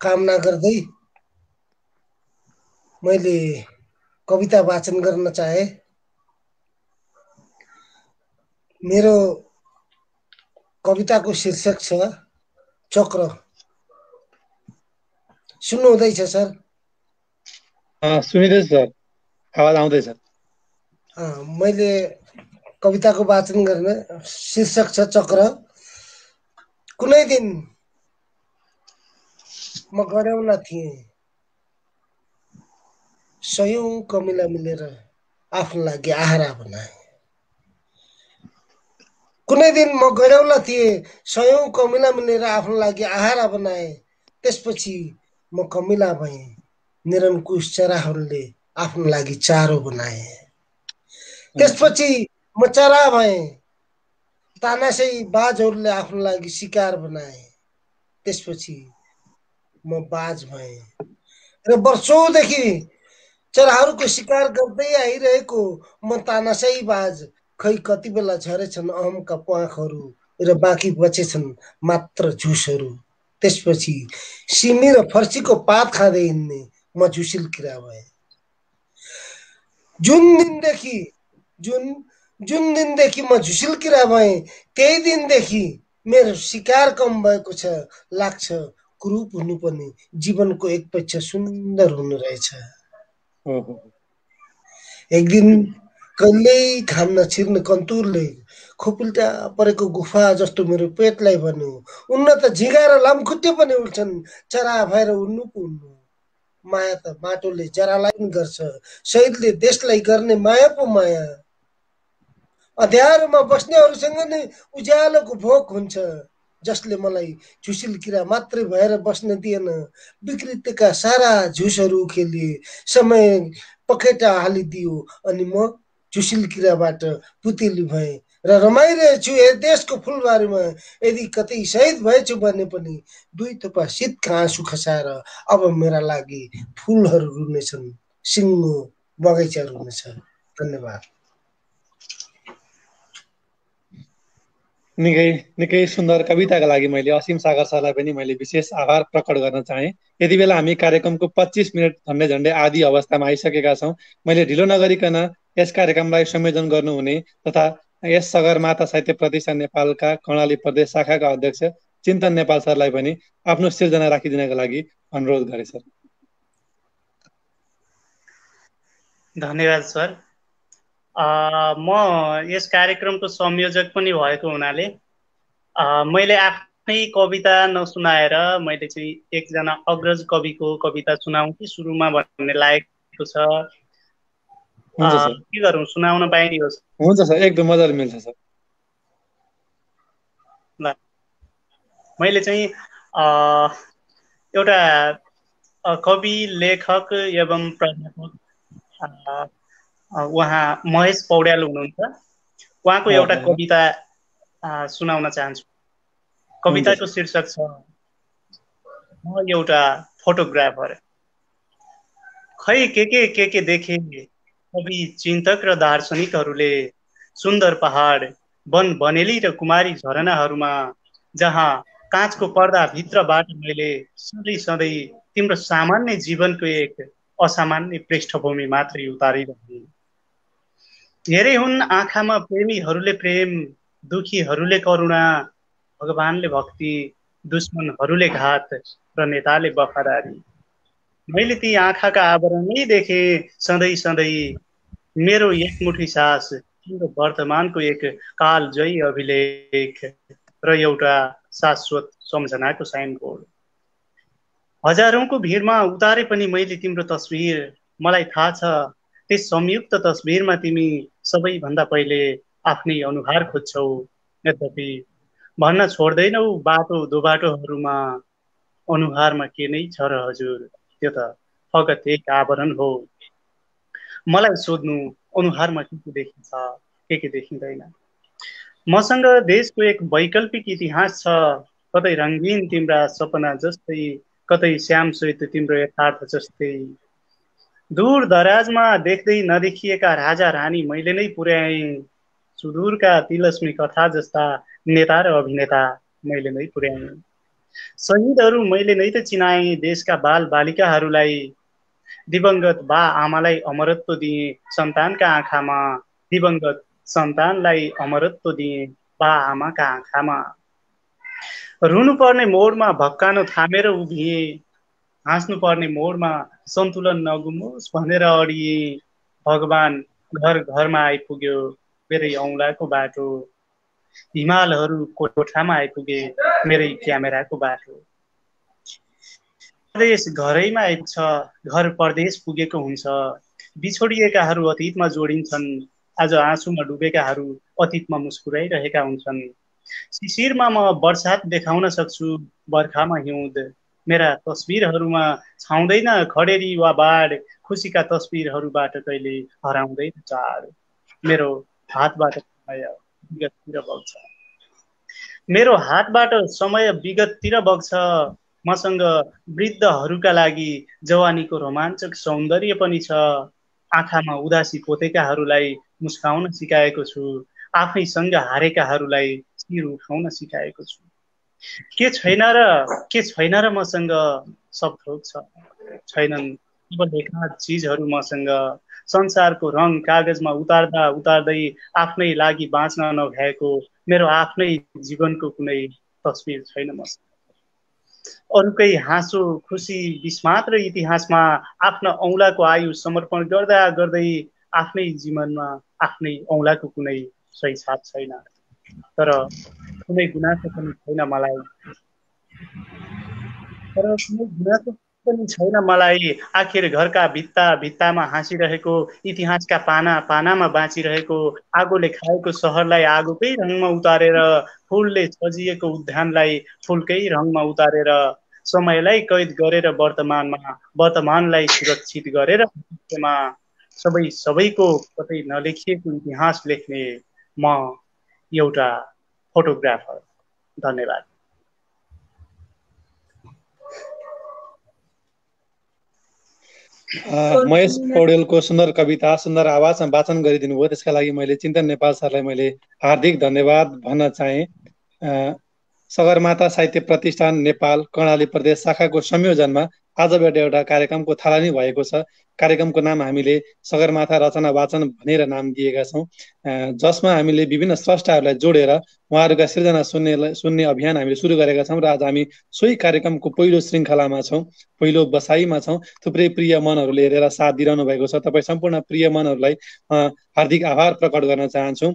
कामना गर्दै मैले कविता वाचन गर्न चाहे। मेरो कविताको शीर्षक छ चक्र। सुन्नु हुँदैछ सर? सुनिँदैछ सर, आवाज आउँदैछ। मैले कविताको वाचन गर्ने शीर्षक छ चक्र। कुनै दिन म गड्याउला थिएँ सयौं कमिला मिलेर आफ्नो लागि आहारा बनाए। कुनै दिन म गड्याउला थिएँ सयौं कमिला मिलेर आफ्नो लागि आहारा बनाए। त्यसपछि म कमिला भएँ निरङ्कुश चराहरूले आफ्नो लागि चारो बनाए। त्यसपछि म चरा भएँ तानाशाही बाजहरूले आफ्नो लागि शिकार बनाए। त्यसपछि म बाज भएँ र वर्षौंदेखि चराहरूको शिकार गर्दै आइरहेको म तानाशाही बाज खै कति बेला झरेछन् अहमका प्वाखहरू र बाँकी बचेछन् मात्र झुसहरू। त्यसपछि सिमी र फर्सीको पात खाँदै हिँड्ने म झुसिल किरा भएँ। जुन दिनदेखि म झुसिल किरा भएँ त्यही दिनदेखि मेरो शिकार कम भएको छ। लाग्छ कुरूप हुनु पनि जीवनको एक पक्ष सुन्दर हुनु रहेछ। एक दिन कहिल्यै घाम नछिर्ने कन्तुरले खोपिल्टा परेको गुफा जस्तो मेरो पेटलाई भन्यो उन्न त झिगा र लामखुट्टे पनि उठ्छन् चरा भएर उड्नु पो उड्नु। माया त माटोले जरालाई पनि गर्छ शहीदले देशलाई गर्ने माया पो माया। अँध्यारोमा बस्नेहरूसँग नै उज्यालोको भोक हुन्छ जसले मलाई झुसिल किरा मात्रै भएर बस्न दिएन। विकृतिका सारा झुसहरू खेलिए समय पखेटा हालिदियो अनि म चुसिल किराबाट पुतेली भएँ र रमाइरहेछु। देशको फुलबारीमा यदि कतै शहीद भएछु भने पनि दुई थोपा शीतका आँसु खसाएर अब मेरा लागि फुलहरू रुनेछन्, सिङ्गो बगैँचा रुनेछ। धन्यवाद। निकै सुन्दर कविताका लागि मैले असीम सागर सरलाई पनि मैले विशेष आभार प्रकट गर्न चाहे। यति बेला हामी कार्यक्रमको 25 मिनट झन्डै आदि अवस्थामा आइसकेका छौँ। मैले ढिलो नगरिकन यस कार्यक्रमलाई संयोजन गर्नुहुने तथा यस सगरमाथा साहित्य प्रतिष्ठान नेपालका कर्णाली प्रदेश शाखाका अध्यक्ष चिन्तन नेपाल सरलाई पनि आफ्नो सिर्जना राखिदिनका लागि अनुरोध गरे सर। धन्यवाद सर। म यस कार्यक्रमको संयोजक पनि भएको हुनाले मैले आफ्नै कविता नसुनाएर मैले चाहिँ एकजना अग्रज कविको कविता सुनाउँ कि सुरुमा भन्ने लागेको छ। के गरौँ, सुनाउन पाइने हो? हुन्छ सर, एकदम मजाले मिल्छ सर। ल, मैले चाहिँ एउटा कवि, लेखक एवं प्राध्यापक उहाँ महेश पौड्याल हुनुहुन्छ। उहाँको एउटा कविता सुनाउन चाहन्छु। कविताको शीर्षक छ म एउटा फोटोग्राफर। खै के देखे कवि, चिन्तक र दार्शनिकहरूले सुन्दर पहाड, वन बनेली र कुमारी झरनाहरूमा जहाँ काँचको पर्दा भित्रबाट मैले सधैँ तिम्रो सामान्य जीवनको एक असामान्य पृष्ठभूमि मात्रै उतारिरहे। धेरै हुन् आँखामा प्रेमीहरूले प्रेम, दुखीहरूले करुणा, भगवानले भक्ति, दुश्मनहरूले घात र नेताले वफादारी। मैले ती आँखाका आवरणै देखे सधैँ मेरो एकमुठी सास तिम्रो वर्तमानको एक कालजयी अभिलेख र एउटा शाश्वत सम्झनाको साइनबोर्ड। हजारौंको भिडमा उतारे पनि मैले तिम्रो तस्बिर। मलाई थाहा छ त्यस संयुक्त तस्बिरमा तिमी सबैभन्दा पहिले आफ्नै अनुहार खोज्छौ। यद्यपि भन्न छोड्दैनौ बाटो दोबाटोहरूमा अनुहारमा के नै छ र हजुर, त्यो त फगत एक आवरण हो। मलाई सोध्नु अनुहारमा के देखिन्छ, के देखिँदैन। मसँग देशको एक वैकल्पिक इतिहास छ, कतै रङ्गीन तिम्रा सपना जस्तै, कतै श्यामश्वेत तिम्रो यथार्थ जस्तै। दूर दराजमा देख्दै नदेखिएका राजा रानी मैले नै पुर्याएँ। सुदूरका तिलस्मी कथा जस्ता नेता र अभिनेता मैले नै पुर्याएँ। शहीदहरू मैले नै त चिनाएँ, देशका बाल बालिकाहरूलाई। दिवंगत बा आमालाई अमरत्व दिए सन्तानका आँखामा, दिवंगत सन्तानलाई अमरत्व दिए बा आमाका आँखामा। रुनु पर्ने मोडमा भक्कानो थामेर उभिए, हाँस्नु पर्ने मोडमा सन्तुलन नगुमोस् भनेर अडिए। भगवान घर घरमा आइपुग्यो मेरै औँलाको बाटो, हिमालहरू कोठामा आइपुगे मेरै क्यामेराको बाटो। परदेश घरैमा आइपुग्छ, घर परदेश पुगेको हुन्छ। बिछोडिएकाहरू अतीतमा जोडिन्छन्, आज आँसुमा डुबेकाहरू अतीतमा मुस्कुराइरहेका हुन्छन्। शिशिरमा म बर्सात देखाउन सक्छु, बर्खामा हिउँद। मेरा तस्बिरहरूमा छाउँदैन खडेरी वा बाढ, खुसीका तस्बिरहरूबाट कहिले हराउँदैन चाड। मेरो हातबाट समय विगततिर बग्छ, मेरो हातबाट समय विगततिर बग्छ। मसँग वृद्धहरूका लागि जवानीको रोमाञ्चक सौन्दर्य पनि छ। आँखामा उदासी पोतेकाहरूलाई मुस्काउन सिकाएको छु, आफैसँग हारेकाहरूलाई शिर उठाउन सिकाएको छु। के छैन र मसँग सब थोक छ, छैनन् केवल एकाध चिजहरू मसँग। संसारको रङ कागजमा उतार्दै आफ्नै लागि बाँच्न नभ्याएको मेरो आफ्नै जीवनको कुनै तस्बिर छैन मसँग। अरूकै हाँसो खुसी बिस मात्र इतिहासमा आफ्ना औँलाको आयु समर्पण गर्दै आफ्नै जीवनमा आफ्नै औँलाको कुनै सही छाप छैन। तर कुनै गुनासो पनि छैन मलाई। आखिर घरका भित्तामा हाँसिरहेको, इतिहासका पानामा बाँचिरहेको, आगोले खाएको सहरलाई आगोकै रङमा उतारेर, फुलले सजिएको उद्यानलाई फुलकै रङमा उतारेर, समयलाई कैद गरेर वर्तमानलाई सुरक्षित गरेर सबैको कतै नलेखिएको इतिहास लेख्ने म एउटा फोटोग्राफर। धन्यवाद। महेश पौडेलको सुन्दर कविता सुन्दर आवाजमा वाचन गरिदिनु भयो, त्यसका लागि मैले चिन्तन नेपाल सरलाई मैले हार्दिक धन्यवाद भन्न चाहे। सगरमाथा साहित्य प्रतिष्ठान नेपाल कर्णाली प्रदेश शाखाको संयोजनमा आजबाट एउटा कार्यक्रमको थालनी भएको छ। कार्यक्रमको नाम हामीले सगरमाथा रचना वाचन भनेर नाम दिएका छौँ, जसमा हामीले विभिन्न स्रष्टाहरूलाई जोडेर उहाँहरूका सृजना सुन्ने अभियान हामीले सुरु गरेका छौँ र आज हामी सोही कार्यक्रमको पहिलो श्रृङ्खलामा छौँ, पहिलो बसाइमा छौँ। थुप्रै प्रिय मनहरूले हेरेर साथ दिइरहनु भएको छ। तपाईँ सम्पूर्ण प्रिय मनहरूलाई हार्दिक आभार प्रकट गर्न चाहन्छु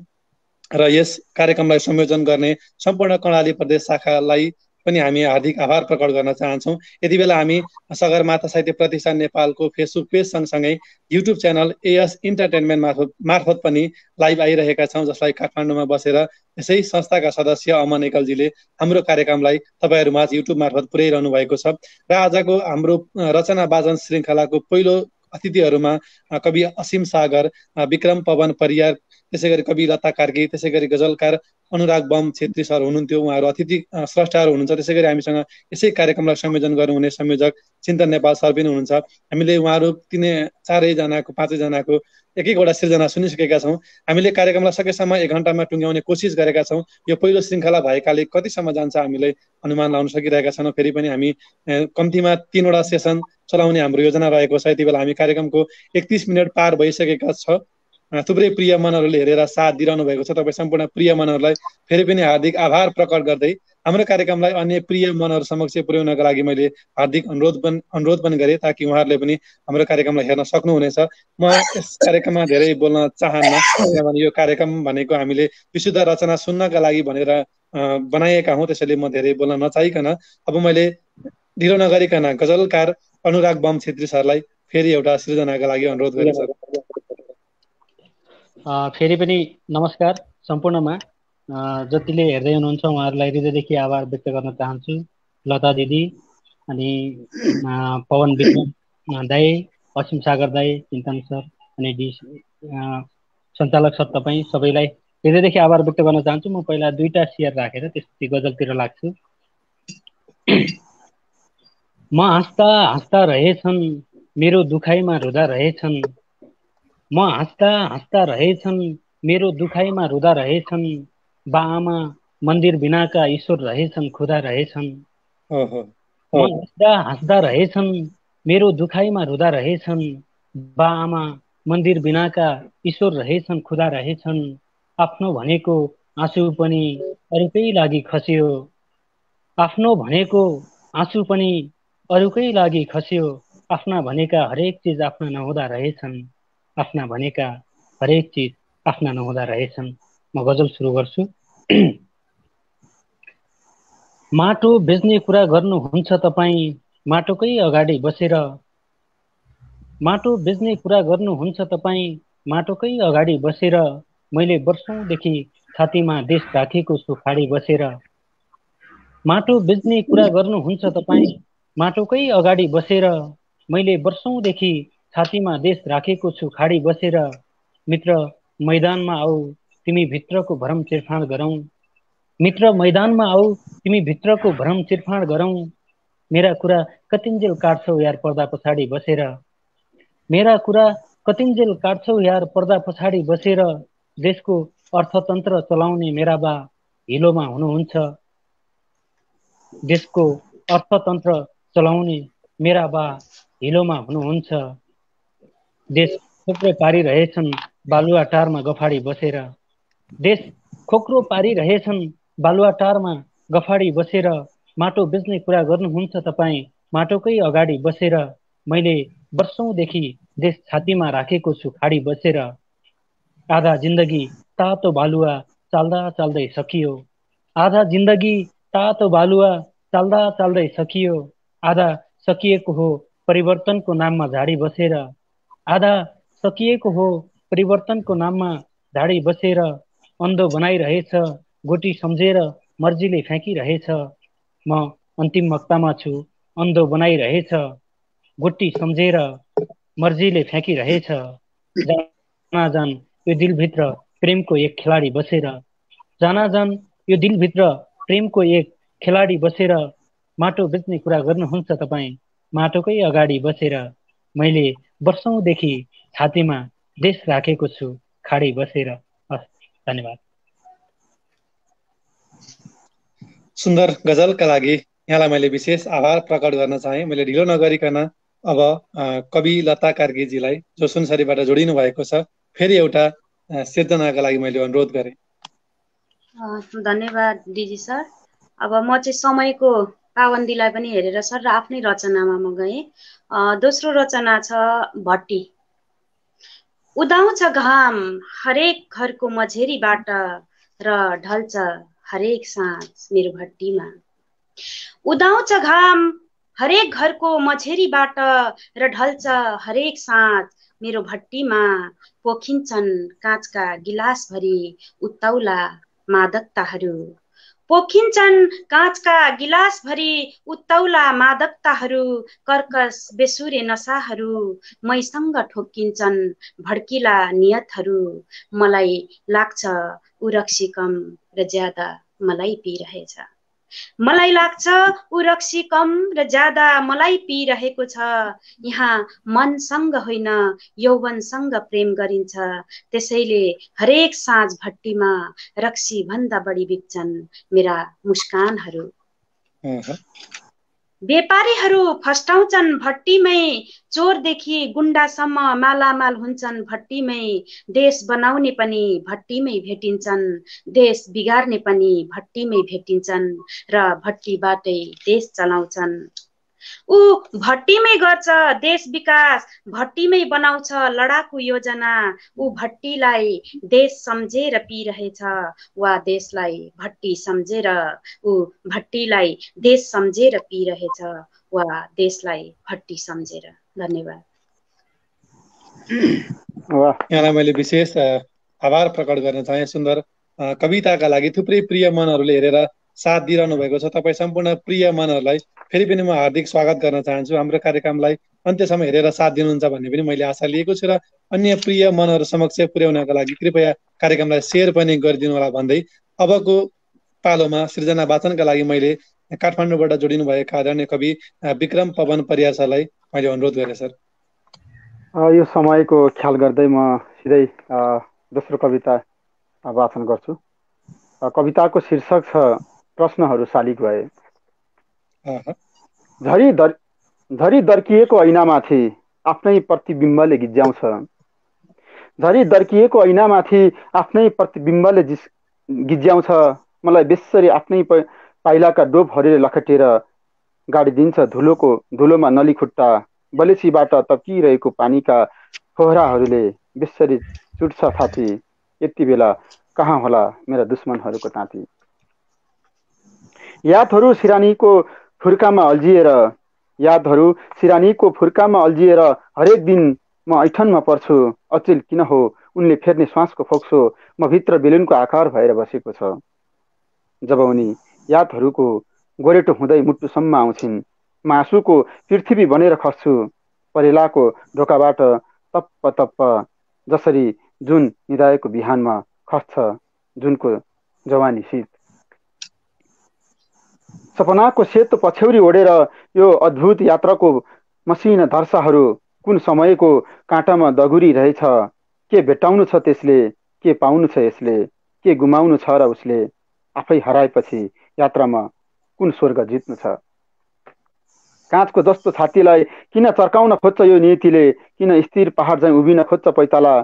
र यस कार्यक्रमलाई संयोजन गर्ने सम्पूर्ण कर्णाली प्रदेश शाखालाई पनि हामी हार्दिक आभार प्रकट गर्न चाहन्छौँ। यति बेला हामी सगरमाथा साहित्य प्रतिष्ठान नेपालको फेसबुक पेज सँगसँगै युट्युब च्यानल एएस इन्टरटेनमेन्ट मार्फत पनि लाइभ आइरहेका छौँ, जसलाई काठमाडौँमा बसेर यसै संस्थाका सदस्य अमन एकलजीले हाम्रो कार्यक्रमलाई तपाईँहरूमाझ युट्युब मार्फत पुर्याइरहनु भएको छ। र आजको हाम्रो रचना वाचन श्रृङ्खलाको पहिलो अतिथिहरूमा कवि असीम सागर, विक्रम पवन परियार, त्यसै गरी कवि लता कार्की, त्यसै गरी गजलकार अनुराग बम छेत्री सर हुनुहुन्थ्यो। उहाँहरू अतिथि स्रष्टाहरू हुनुहुन्छ। त्यसै गरी हामीसँग यसै कार्यक्रमलाई संयोजन गर्नुहुने संयोजक चिन्तन नेपाल सर पनि हुनुहुन्छ। हामीले उहाँहरू चारैजनाको पाँचैजनाको एक एकवटा सिर्जना सुनिसकेका छौँ। हामीले कार्यक्रमलाई सकेसम्म 1 घण्टामा टुङ्ग्याउने कोसिस गरेका छौँ। यो पहिलो श्रृङ्खला भएकाले कतिसम्म जान्छ हामीले अनुमान लगाउन सकिरहेका छैनौँ। फेरि पनि हामी कम्तीमा 3 वटा सेसन चलाउने हाम्रो योजना रहेको छ। यति बेला हामी कार्यक्रमको 31 मिनट पार भइसकेका छ। थुप्रै प्रिय मनहरूले हेरेर साथ दिइरहनु भएको छ। तपाईँ सम्पूर्ण प्रिय मनहरूलाई फेरि पनि हार्दिक आभार प्रकट गर्दै हाम्रो कार्यक्रमलाई अन्य प्रिय मनहरू समक्ष पुर्याउनका लागि मैले हार्दिक अनुरोध पनि गरेँ, ताकि उहाँहरूले पनि हाम्रो कार्यक्रमलाई हेर्न सक्नुहुनेछ। म यस कार्यक्रममा धेरै बोल्न चाहन्न, किनभने यो कार्यक्रम भनेको हामीले विशुद्ध रचना सुन्नका लागि भनेर बनाइएका हौँ। त्यसैले म धेरै बोल्न नचाहिकन अब मैले ढिलो नगरिकन गजलकार अनुराग बम छेत्री सरलाई फेरि एउटा सृजनाका लागि अनुरोध गरेँ सर। फेरि पनि नमस्कार सम्पूर्णमा। जतिले हेर्दै हुनुहुन्छ उहाँहरूलाई हृदयदेखि आभार व्यक्त गर्न चाहन्छु। लता दिदी अनि पवन विक्रम दाई, असीम सागर दाई, चिन्तन सर अनि सञ्चालक सर, तपाईँ सबैलाई हृदयदेखि आभार व्यक्त गर्न चाहन्छु। म पहिला 2टा शेयर राखेर त्यसपछि गजलतिर लाग्छु। म हाँस्दा हाँस्दा रहेछन् मेरो दुखाइमा रुँदा रहेछन्, म हाँस्दा हाँस्दा रहेछन् मेरो दुखाइमा रुँदा रहेछन्, बाआमा मन्दिर बिनाका ईश्वर रहेछन् खुदा रहेछन्। म हाँस्दा हाँस्दा रहेछन् मेरो दुखाइमा रुँदा रहेछन्, बाआमा मन्दिर बिनाका ईश्वर रहेछन् खुदा रहेछन्। आफ्नो भनेको आँसु पनि अरूकै लागि खस्यो, आफ्नो भनेको आँसु पनि अरूकै लागि खस्यो, आफ्ना भनेका हरेक चिज आफ्ना नहुँदा रहेछन्, आफ्ना भनेका हरेक चिज आफ्ना नहुँदा रहेछन्। म गजल सुरु गर्छु। माटो बेच्ने कुरा गर्नुहुन्छ तपाईँ माटोकै अगाडि बसेर, माटो बेच्ने कुरा गर्नुहुन्छ तपाईँ माटोकै अगाडि बसेर, मैले वर्षौंदेखि छातीमा देश राखेको छु खाडी बसेर। माटो बेच्ने कुरा गर्नुहुन्छ तपाईँ माटोकै अगाडि बसेर, मैले वर्षौंदेखि छातीमा देश राखेको छु खाडी बसेर। मित्र मैदानमा आऊ तिमी भित्रको भ्रम चिरफाड गरौँ, मित्र मैदानमा आऊ तिमी भित्रको भ्रम चिरफाड गरौँ। मेरा कुरा कतिन्जेल काट्छौ यार पर्दा पछाडि बसेर, मेरा कुरा कतिन्जेल काट्छौ यार पर्दा पछाडि बसेर। देशको अर्थतन्त्र चलाउने मेरा बा हिलोमा हुनुहुन्छ, देशको अर्थतन्त्र चलाउने मेरा बा हिलोमा हुनुहुन्छ। देश खोक्रो पारिरहेछन् बालुवाटारमा गफाडी बसेर, देश खोक्रो पारिरहेछन् बालुवाटारमा गफाडी बसेर। माटो बेच्ने कुरा गर्नुहुन्छ तपाईँ माटोकै अगाडि बसेर, मैले वर्षौंदेखि देश छातीमा राखेको छु खाडी बसेर। आधा जिन्दगी तातो बालुवा चाल्दा चाल्दै सकियो, आधा जिन्दगी तातो बालुवा चाल्दा चाल्दै सकियो। आधा सकिएको हो परिवर्तनको नाममा झाडी बसेर, आधा सकिएको हो परिवर्तनको नाममा झाडी बसेर। अन्धो बनाइरहेछ गोटी सम्झेर मर्जीले फ्याँकिरहेछ, म अन्तिम वक्तामा छु अन्धो बनाइरहेछ गोटी सम्झेर मर्जीले फ्याँकिरहेछ। जान जान यो दिलभित्र प्रेमको एक खेलाडी बसेर, जान जान यो दिलभित्र प्रेमको एक खेलाडी बसेर माटो बेच्ने कुरा गर्नुहुन्छ तपाईँ माटोकै अगाडि बसेर। मैले वर्षौंदेखि छातीमा देश राखेको छु खाडी बसेर। हस्, धन्यवाद। सुन्दर गजलका लागि यहाँलाई मैले विशेष आभार प्रकट गर्न चाहे। मैले ढिलो नगरिकन अब कवि लता कार्कीजीलाई जो सुनसरीबाट जोडिनु भएको छ फेरि एउटा सिर्जनाका लागि मैले अनुरोध गरेँ। धन्यवाद डिजी सर। अब म चाहिँ समयको पाबन्दीलाई पनि हेरेर सर र आफ्नै रचनामा म गएँ। दोस्रो रचना छ भट्टी। उदाउँछ घाम हरेक घरको मझेरीबाट र ढल्छ हरेक साँझ मेरो भट्टीमा। उदाउँछ घाम हरेक घरको मझेरीबाट र ढल्छ हरेक साँझ मेरो भट्टीमा। पोखिन्छन् काँचका गिलासभरि उत्तौला मादकताहरू। पोखिन्छन् काँचका गिलासभरि उत्तौला मादकताहरू। कर्कस बेसुरे नसाहरू मैसँग ठोक्किन्छन् भड्किला नियतहरू। मलाई लाग्छ ऊ रक्सी कम र ज्यादा मलाई पिरहेछ। मलाई लाग्छ ऊ रक्सी कम र ज्यादा मलाई पिरहेको छ। यहाँ मनसँग होइन यौवनसँग प्रेम गरिन्छ। त्यसैले हरेक साँझ भट्टीमा रक्सी भन्दा बढी बिक्छन् मेरा मुस्कानहरू। व्यापारीहरू फस्टाउँछन् भट्टीमै। चोरदेखि गुण्डासम्म मालामाल हुन्छन् भट्टीमै। देश बनाउने पनि भट्टीमै भेटिन्छन्। देश बिगार्ने पनि भट्टीमै भेटिन्छन् र भट्टीबाटै देश चलाउँछन्। ऊ भट्टीमै गर्छ देश विकास। भट्टीमै बनाउँछ लडाकु योजना। ऊ भट्टीलाई देश सम्झेर पिरहेछ वा देशलाई भट्टी सम्झेर। ऊ भट्टीलाई देश सम्झेर पिरहेछ वा देशलाई भट्टी सम्झेर। धन्यवाद। यहाँलाई मैले विशेष आभार प्रकट गर्न चाहे। सुन्दर कविताका लागि थुप्रै प्रिय मनहरूले हेरेर साथ दिइरहनु भएको छ। तपाईँ सम्पूर्ण प्रिय मनहरूलाई फेरि पनि म हार्दिक स्वागत गर्न चाहन्छु। हाम्रो कार्यक्रमलाई अन्त्यसम्म हेरेर साथ दिनुहुन्छ भन्ने पनि मैले आशा लिएको छु र अन्य प्रिय मनहरू समक्ष पुर्याउनका लागि कृपया कार्यक्रमलाई सेयर पनि गरिदिनु होला भन्दै अबको पालोमा सृजना वाचनका लागि मैले काठमाडौँबाट जोडिनु भएका आदरणीय कवि विक्रम पवन परियार सरलाई मैले अनुरोध गरेँ। सर, यो समयको ख्याल गर्दै म सिधै दोस्रो कविता वाचन गर्छु। कविताको शीर्षक छ प्रश्नहरू शालिग भए। झरी दर्किएको ऐनामाथि आफ्नै प्रतिबिम्बले गिज्याउँछ। झरी दर्किएको ऐनामाथि आफ्नै प्रतिबिम्बले गिज्याउँछ। मलाई बेसरी आफ्नै पाइलाका डोबहरूले लखेटेर गाडिदिन्छ धुलोमा नली खुट्टा। बलेसीबाट तप्किरहेको पानीका फोहराहरूले बेसरी चुट्छ छाती। यति बेला कहाँ होला मेरा दुश्मनहरूको ताती। यादहरू सिरानीको फुर्कामा अल्झिएर हरेक दिन म ऐठनमा पर्छु। अचेल किन हो उनले फेर्ने श्वासको फोक्सो म भित्र बेलुनको आकार भएर बसेको छ। जब उनी यादहरूको गोरेटो हुँदै मुटुसम्म आउँछिन् म आँसुको पृथ्वी बनेर खस्छु। परेलाको ढोकाबाट तप्प तप्प जसरी जुन निदाएको बिहानमा खस्छ जुनको जवानी शीत। सपनाको सेतो पछ्यौरी ओढेर यो अद्भुत यात्राको मसिना धर्साहरू कुन समयको काँटामा दगुरी रहेछ। के भेट्टाउनु छ त्यसले, के पाउनु छ यसले, के गुमाउनु छ र उसले। आफै हराएपछि यात्रामा कुन स्वर्ग जित्नु छ। काँचको जस्तो छातीलाई किन चर्काउन खोज्छ यो नियतिले। किन स्थिर पहाड झैँ उभिन खोज्छ पैताला।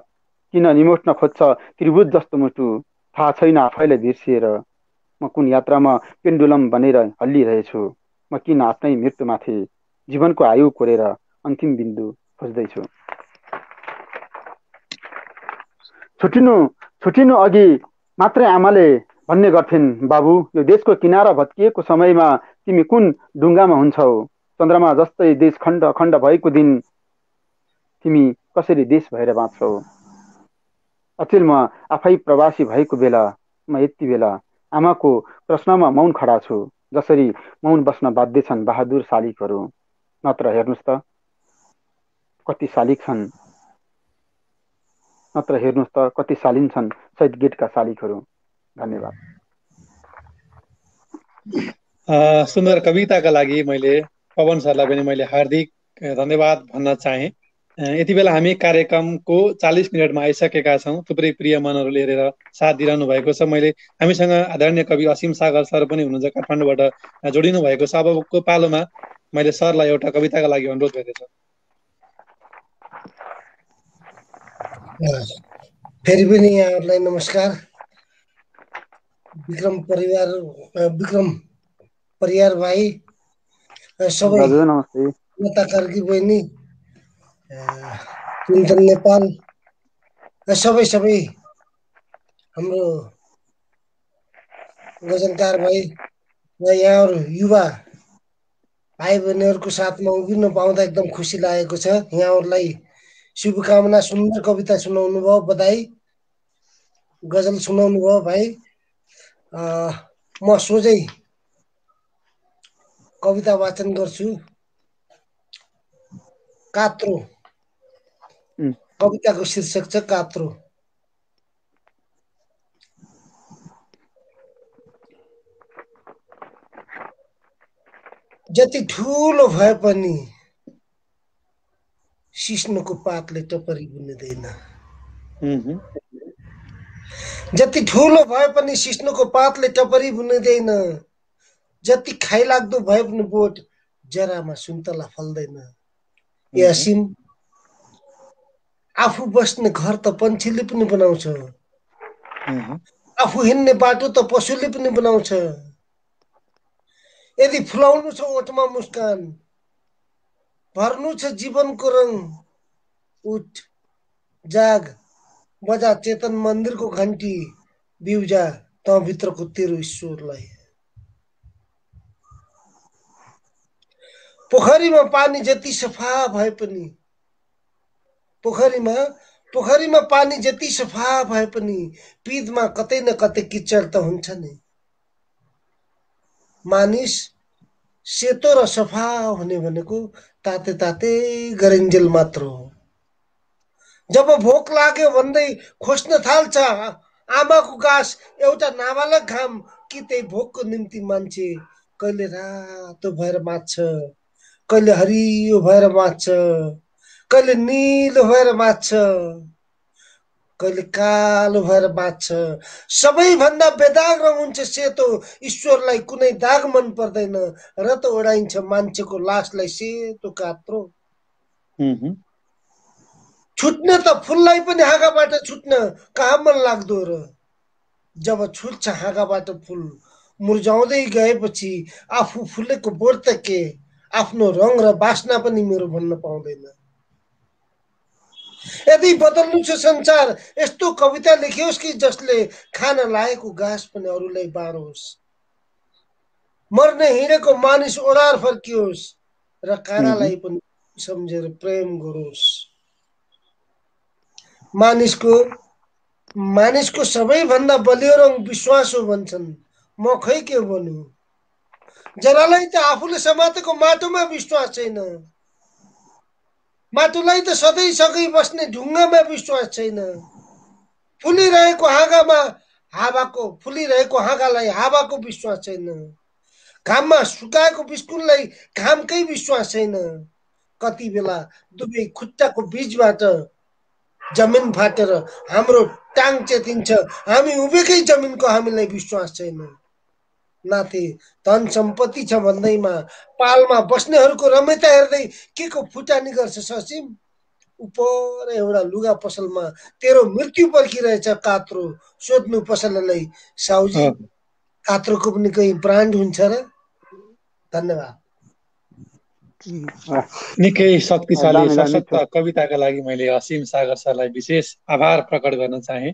किन निमोट्न खोज्छ त्रिभुज जस्तो मुटु। थाहा छैन आफैलाई बिर्सिएर म कुन यात्रामा पेन्डुलम बनेर हल्लिरहेछु। म किन आफ्नै मृत्युमाथि जीवनको आयु कोरेर अन्तिम बिन्दु खोज्दैछु। छुटिनु अघि मात्रै आमाले भन्ने गर्थिन्, बाबु यो देशको किनारा भत्किएको समयमा तिमी कुन डुङ्गामा हुन्छौ। चन्द्रमा जस्तै देश खण्ड खण्ड भएको दिन तिमी कसरी देश भएर बाँच्छौ। अचेल म आफै प्रवासी भएको बेला म यति बेला आमाको प्रश्नमा मौन खडा छु। जसरी मौन बस्न बाध्य छन् बहादुर शालिगहरू। नत्र हेर्नुहोस् त कति शालिग छन् नत्र हेर्नुहोस् त कति शालीन छन् सहित गेटका शालिकहरू। धन्यवाद। सुन्दर कविताका लागि मैले पवन सरलाई पनि मैले हार्दिक धन्यवाद भन्न चाहे। यति बेला हामी कार्यक्रमको 40 मिनटमा आइसकेका छौँ। थुप्रै प्रिय मनहरूले हेरेर साथ दिइरहनु भएको छ। हामीसँग आदरणीय कवि असीम सागर सर पनि हुनुहुन्छ, काठमाडौँबाट जोडिनु भएको छ। अबको पालोमा मैले सरलाई एउटा कविताका लागि अनुरोध गर्दैछु। फेरि पनि यहाँहरूलाई नमस्कार। विक्रम परियार भाइ, सबै नमस्ते। लता कार्की बहिनी, चिन्तन नेपाल, सबै हाम्रो गजलकार भाइ र यहाँहरू युवा भाइ बहिनीहरूको साथमा उभिन पाउँदा एकदम खुसी लागेको छ। यहाँहरूलाई शुभकामना। सुन्दर कविता सुनाउनु भयो, बधाई। गजल सुनाउनु भयो भाइ। म सोझै कविता वाचन गर्छु। कात्रो। कविताको शीर्षक छ कात्रो। जति ठुलो भए पनि सिस्नोको पातले टपरी बुनिँदैन। जति ठुलो भए पनि सिस्नोको पातले टपरी बुनिँदैन। जति खाइलाग्दो भए पनि बोट जरामा सुन्तला फल्दैन। ए असीम, आफू बस्ने घर त पन्छीले पनि बनाउँछ, आफू हिँड्ने बाटो त पशुले पनि बनाउँछ। यदि फुलाउनु छ ओठमा मुस्कान, भर्नु छ जीवनको रङ, उठ जाग बजा चेतन मन्दिरको घन्टी, बिउजा त भित्रको तेरो ईश्वरलाई। पोखरीमा पानी जति सफा भए पनि, पोखरीमा पानी जति सफा भए पनि पिँधमा कतै न कतै किचड त हुन्छ नि। मानिस सेतो र सफा हुने भनेको ताते ताते गरिन्जेल मात्र हो। जब भोक लाग्यो भन्दै खोज्न थाल्छ आमाको गाँस एउटा नाबालक घाम, कि त्यही भोकको निम्ति मान्छे कहिले रातो भएर बाँच्छ, कहिले हरियो भएर बाँच्छ, कहिले निलो भएर बाँच्छ, कहिले कालो भएर बाँच्छ। सबैभन्दा बेदाग रङ हुन्छ सेतो। ईश्वरलाई कुनै दाग मन पर्दैन र त ओढाइन्छ मान्छेको लासलाई सेतो कात्रो। छुट्न त फुललाई पनि हाँगाबाट छुट्न कहाँ मन लाग्दो र। जब छुट्छ हाँगाबाट फुल मुर्झाउँदै गएपछि आफू फुलेको बोट त के, आफ्नो रङ र बासना पनि मेरो भन्न पाउँदैन। यदि बदल्नु छ संसार यस्तो कविता लेखियोस् कि जसले खान लागेको घाँस पनि अरूलाई बाँडोस्, मर्ने हिँडेको मानिस ओडार फर्कियोस् र काँडालाई पनि सम्झेर प्रेम गरोस्। मानिसको सबैभन्दा बलियो रङ विश्वास हो भन्छन्, म खै के भन्नु। जरालाई त आफूले समातेको माटोमा विश्वास छैन, माटोलाई त सधैँ सँगै बस्ने ढुङ्गामा विश्वास छैन। फुलिरहेको हाँगालाई हावाको विश्वास छैन, घाममा सुकाएको बिस्कुटलाई घामकै विश्वास छैन। कति बेला दुवै खुट्टाको बीचबाट जमिन फाटेर हाम्रो टाङ चेतिन्छ, हामी उभिएकै जमिनको हामीलाई विश्वास छैन। नाथे धन सम्पत्ति छ भन्दैमा पालमा बस्नेहरूको रमैता हेर्दै के को फुटानी गर्छ ससिम। उपर एउटा लुगा पसलमा तेरो मृत्यु पर्खिरहेछ कात्रो। सोध्नु पसललाई साउजी, कात्रोको पनि कहीँ ब्रान्ड हुन्छ र। धन्यवाद। निकै शक्तिशाली सशक्त कविताका लागि मैले असीम सागर सरलाई विशेष आभार प्रकट गर्न चाहे।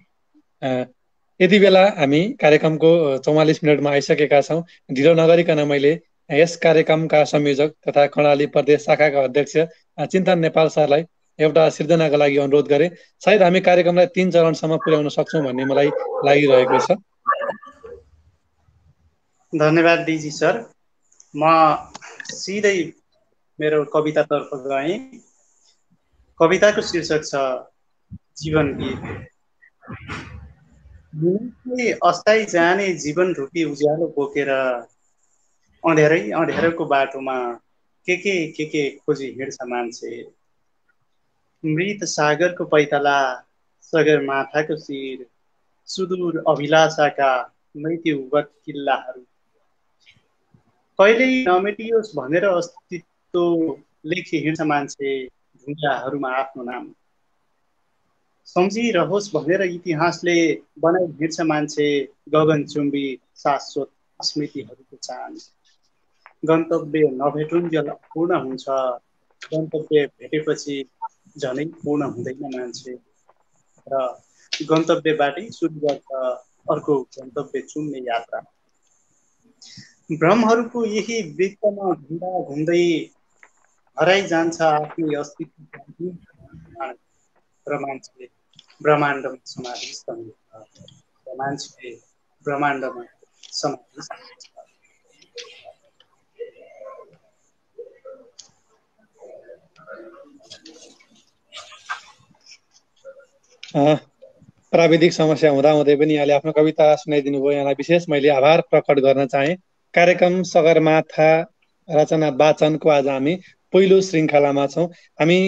यति बेला हामी कार्यक्रमको 44 मिनटमा आइसकेका छौँ। ढिलो नगरिकन मैले यस कार्यक्रमका संयोजक तथा कर्णाली प्रदेश शाखाका अध्यक्ष चिन्तन नेपाल सरलाई एउटा सिर्जनाका लागि अनुरोध गरे। सायद हामी कार्यक्रमलाई 3 चरणसम्म पुर्याउन सक्छौँ भन्ने मलाई लागिरहेको छ। धन्यवाद डीजी सर। म सिधै मेरो कवितातर्फ गएँ। कविताको शीर्षक छ जीवन गीत। अस्थायी जाने जीवन रूपी उज्यालो बोकेर अँध्यारैको बाटोमा के खोजी हिँड्छ मान्छे। मृत सागरको पैताला, सगरमाथाको शिर, सुदूर अभिलाषाका नैतिवत किल्लाहरू कहिल्यै नमेटियोस् भनेर अस्तित्व लेखी हिँड्छ मान्छे ढुङ्गाहरूमा आफ्नो नाम। सम्झिरहोस् भनेर इतिहासले बनाइ हिँड्छ मान्छे गगनचुम्बी शाश्वत स्मृतिहरूको चान। गन्तव्य नभेटुन्जेल पूर्ण हुन्छ, गन्तव्य भेटेपछि झनै पूर्ण हुँदैन मान्छे र गन्तव्यबाटै सुरु गर्छ अर्को गन्तव्य चुम्ने यात्रा। भ्रमहरूको यही वृत्तमा घुम्दा घुम्दै हराइ जान्छ आफ्नै अस्तित्व र मान्छे ब्रह्माण्डमा समाधिस्थ हुन्छ र मान्छे ब्रह्माण्डमा समाधिस्थ हुन्छ। प्राविधिक समस्या हुँदाहुँदै पनि यहाँले आफ्नो कविता सुनाइदिनु भयो। यहाँलाई विशेष मैले आभार प्रकट गर्न चाहे। कार्यक्रम सगरमाथा रचना वाचनको आज हामी पहिलो श्रृङ्खलामा छौँ। हामी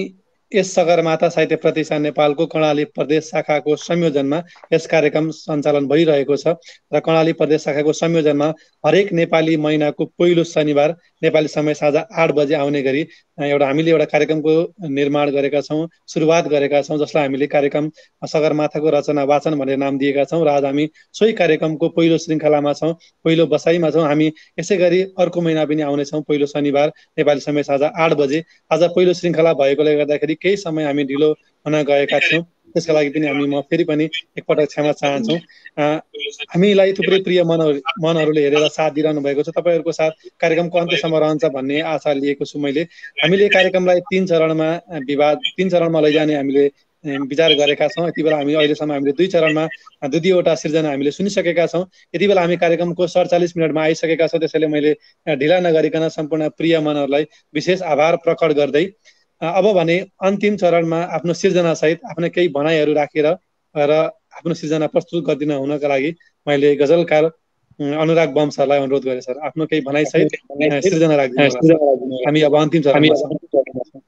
यस सगरमाथा साहित्य प्रतिष्ठान नेपालको कर्णाली प्रदेश शाखाको संयोजनमा यस कार्यक्रम सञ्चालन भइरहेको छ र कर्णाली प्रदेश शाखाको संयोजनमा हरेक नेपाली महिनाको पहिलो शनिबार नेपाली समय साँझ 8 बजे आउने गरी हामीले एउटा कार्यक्रमको निर्माण गरेका छौँ, सुरुवात गरेका छौँ, जसलाई हामीले कार्यक्रम सगरमाथाको रचना वाचन भनेर नाम दिएका छौँ र आज हामी सोही कार्यक्रमको पहिलो श्रृङ्खलामा छौँ, पहिलो बसाइमा छौँ। हामी यसै गरी अर्को महिना पनि आउनेछौँ पहिलो शनिबार नेपाली समय साँझ 8 बजे। आज पहिलो श्रृङ्खला भएकोले गर्दाखेरि केही समय हामी ढिलो हुन गएका थियौँ, त्यसका लागि पनि म फेरि पनि एकपटक क्षमा चाहन्छौँ। हामीलाई थुप्रै प्रिय मनहरूले हेरेर साथ दिइरहनु भएको छ। तपाईँहरूको साथ कार्यक्रमको अन्त्यसम्म रहन्छ भन्ने आशा लिएको छु मैले। हामीले कार्यक्रमलाई 3 चरणमा लैजाने हामीले विचार गरेका छौँ। यति बेला अहिलेसम्म हामीले 2 चरणमा 2वटा सिर्जना हामीले सुनिसकेका छौँ। यति बेला हामी कार्यक्रमको 47 मिनटमा आइसकेका छौँ। त्यसैले मैले ढिला नगरिकन सम्पूर्ण प्रिय मनहरूलाई विशेष आभार प्रकट गर्दै अब भने अन्तिम चरणमा आफ्नो सिर्जनासहित आफ्नो केही भनाइहरू राखेर र आफ्नो सिर्जना प्रस्तुत गरिदिन हुनका लागि मैले गजलकार अनुराग बम सरलाई अनुरोध गरेँ। सर, आफ्नो केही भनाइसहित सिर्जना राखिदिनु। हामी अब अन्तिम चरणमा छौँ।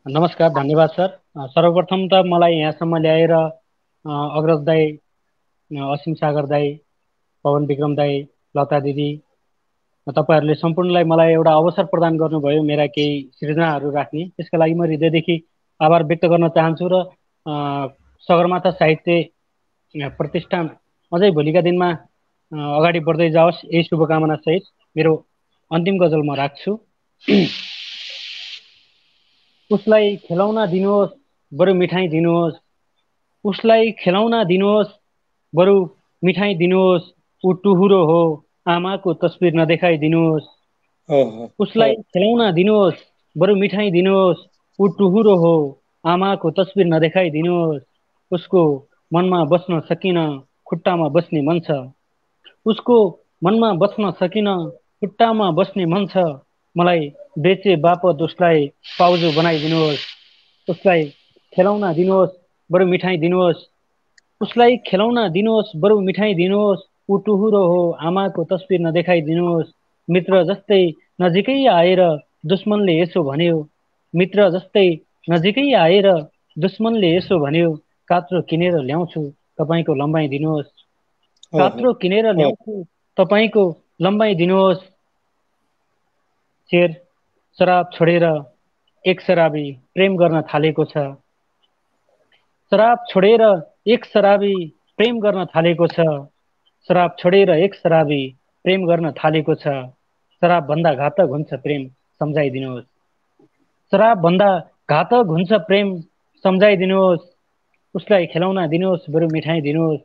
नमस्कार, धन्यवाद सर। सर्वप्रथम त मलाई यहाँसम्म ल्याएर अग्रज दाई, असीम सागर दाई, पवन विक्रम दाई, लता दिदी, तपाईँहरूले सम्पूर्णलाई मलाई एउटा अवसर प्रदान गर्नुभयो मेरा केही सृजनाहरू राख्ने। त्यसका लागि म हृदयदेखि आभार व्यक्त गर्न चाहन्छु र सगरमाथा साहित्य प्रतिष्ठान अझै भोलिका दिनमा अगाडि बढ्दै जाओस् यही शुभकामना सहित मेरो अन्तिम गजल म राख्छु। उसलाई खेलाउन दिनुहोस् बरु मिठाई दिनुहोस्, उसलाई खेलाउन दिनुहोस् बरु मिठाई दिनुहोस्, ऊ टुहुरो हो आमाको तस्बिर नदेखाइदिनुहोस्। उसलाई खेलाउन दिनुहोस् बरु मिठाई दिनुहोस्, ऊ टुहुरो हो आमाको तस्बिर नदेखाइदिनुहोस्। उसको मनमा बस्न सकिन खुट्टामा बस्ने मन छ, उसको मनमा बस्न सकिन खुट्टामा बस्ने मन छ। मलाई बेचे बापत उसलाई पाउजो बनाइदिनुहोस्। उसलाई खेलाउन दिनुहोस् बरु मिठाई दिनुहोस्, उसलाई खेलाउन दिनुहोस् बरु मिठाई दिनुहोस्, ऊ टुहुरो हो आमाको तस्बिर नदेखाइदिनुहोस्। मित्र जस्तै नजिकै आएर दुश्मनले यसो भन्यो, मित्र जस्तै नजिकै आएर दुश्मनले यसो भन्यो, कात्रो किनेर ल्याउँछु तपाईँको लम्बाइ दिनुहोस्, कात्रो किनेर ल्याउँछु तपाईँको लम्बाइ दिनुहोस्। शेर शराब छोडेर एक शराबी प्रेम गर्न थालेको छ, शराब छोडेर एक शराबी प्रेम गर्न थालेको छ, शराब छोडेर एक शराबी प्रेम गर्न थालेको छ। शराब भन्दा घातक हुन्छ प्रेम सम्झाइदिनुहोस्, शराब भन्दा घातक हुन्छ प्रेम सम्झाइदिनुहोस्। उसलाई खेलाउन दिनुहोस् बरु मिठाई दिनुहोस्,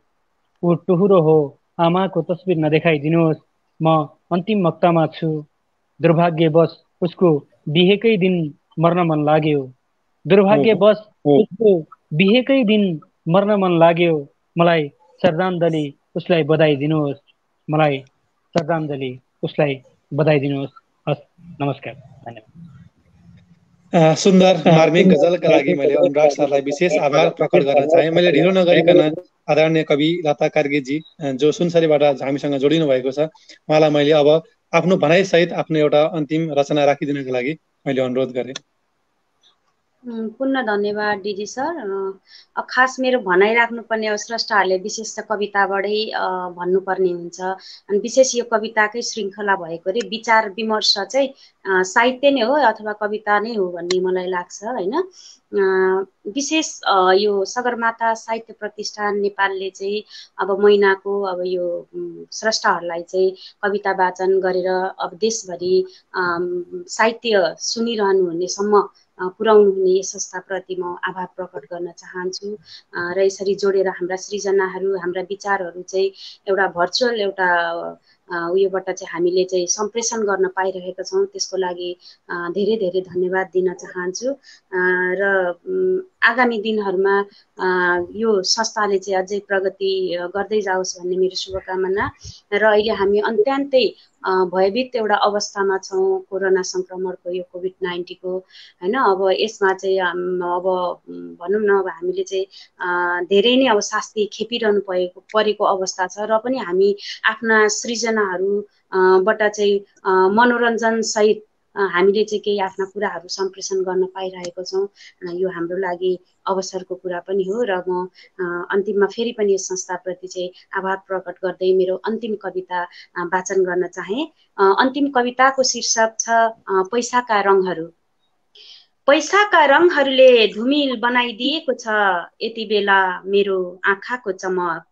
ऊ टुहुरो हो आमाको तस्बिर नदेखाइदिनुहोस्। म अन्तिम मक्तामा छु, दुर्भाग्यवश उसको बिहेकै दिन मर्न मन लाग्यो, दुर्भाग्यवश उसको बिहेकै दिन मर्न मन लाग्यो। मलाई श्रद्धाञ्जली उसलाई बधाई दिनुहोस्, मलाई श्रद्धाञ्जली उसलाई बधाई दिनुहोस्। हस्, नमस्कार, धन्यवाद। सुन्दर मार्मिक गजलका लागि मैले अनुराग सरलाई विशेष आभार प्रकट गर्न चाहे। मैले ढिलो नगरिकन आदरणीय कवि लता कार्कीजी जो सुनसरीबाट हामीसँग जोडिनु भएको छ, उहाँलाई मैले अब आफ्नो भनाइसहित आफ्नो एउटा अन्तिम रचना राखिदिनको लागि मैले अनुरोध गरेँ। पुनः धन्यवाद डिजी सर। खास मेरो भनाइ राख्नुपर्ने अब स्रष्टाहरूले विशेष त कविताबाटै भन्नुपर्ने हुन्छ, अनि विशेष यो कविताकै श्रृङ्खला भएकोले विचार विमर्श चाहिँ साहित्य नै हो अथवा कविता नै हो भन्ने मलाई लाग्छ होइन। विशेष यो सगरमाथा साहित्य प्रतिष्ठान नेपालले चाहिँ अब महिनाको अब यो स्रष्टाहरूलाई चाहिँ कविता वाचन गरेर अब देशभरि साहित्य सुनिरहनु हुनेसम्म पुर्याउनु हुने यस संस्थाप्रति म आभार प्रकट गर्न चाहन्छु। र यसरी जोडेर हाम्रा सृजनाहरू हाम्रा विचारहरू चाहिँ एउटा भर्चुअल एउटा उयोबाट चाहिँ हामीले चाहिँ सम्प्रेषण गर्न पाइरहेका छौँ, त्यसको लागि धेरै धेरै धन्यवाद दिन चाहन्छु। र आगामी दिनहरूमा यो संस्थाले चाहिँ अझै प्रगति गर्दै जाओस् भन्ने मेरो शुभकामना। र अहिले हामी अन्त्यान्तै भयभीत एउटा अवस्थामा छौँ कोरोना सङ्क्रमणको यो कोभिड-19 को होइन। अब यसमा चाहिँ अब भनौँ न अब हामीले चाहिँ धेरै नै अब शास्ति खेपिरहनु परेको अवस्था छ, र पनि हामी आफ्ना सृजनाहरूबाट चाहिँ मनोरञ्जन सहित हामीले चाहिँ केही आफ्ना कुराहरू सम्प्रेषण गर्न पाइरहेको छौँ। यो हाम्रो लागि अवसरको कुरा पनि हो। र म अन्तिममा फेरि पनि यस संस्थाप्रति चाहिँ आभार प्रकट गर्दै मेरो अन्तिम कविता वाचन गर्न चाहे। अन्तिम कविताको शीर्षक छ पैसाका रङहरू। पैसाका रङहरूले धुमिल बनाइदिएको छ यति बेला मेरो आँखाको चमक।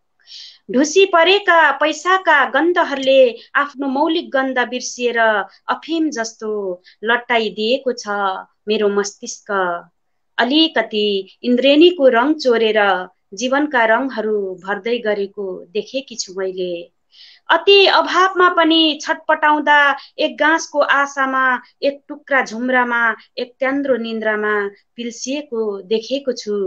ढुसी परेका पैसाका गन्धहरूले आफ्नो मौलिक गन्ध बिर्सिएर अफिम जस्तो लट्टाइदिएको छ मेरो मस्तिष्क। अलिकति इन्द्रेणीको रङ चोरेर जीवनका रङहरू भर्दै गरेको देखेकी छु मैले। अति अभावमा पनि छटपटाउँदा एक गाँसको आशामा एक टुक्रा झुम्रामा एक त्यान्द्रो निन्द्रामा पिल्सिएको देखेको छु।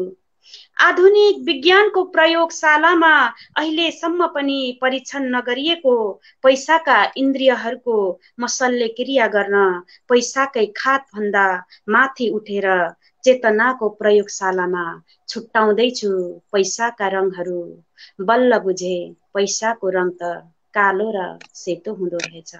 आधुनिक विज्ञानको प्रयोगशालामा अहिलेसम्म पनि परीक्षण नगरिएको पैसाका इन्द्रियहरूको म शल्यक्रिया गर्न पैसाकै खातभन्दा माथि उठेर चेतनाको प्रयोगशालामा छुट्टाउँदैछु पैसाका रङहरू। बल्ल बुझे पैसाको रङ त कालो र सेतो हुँदो रहेछ।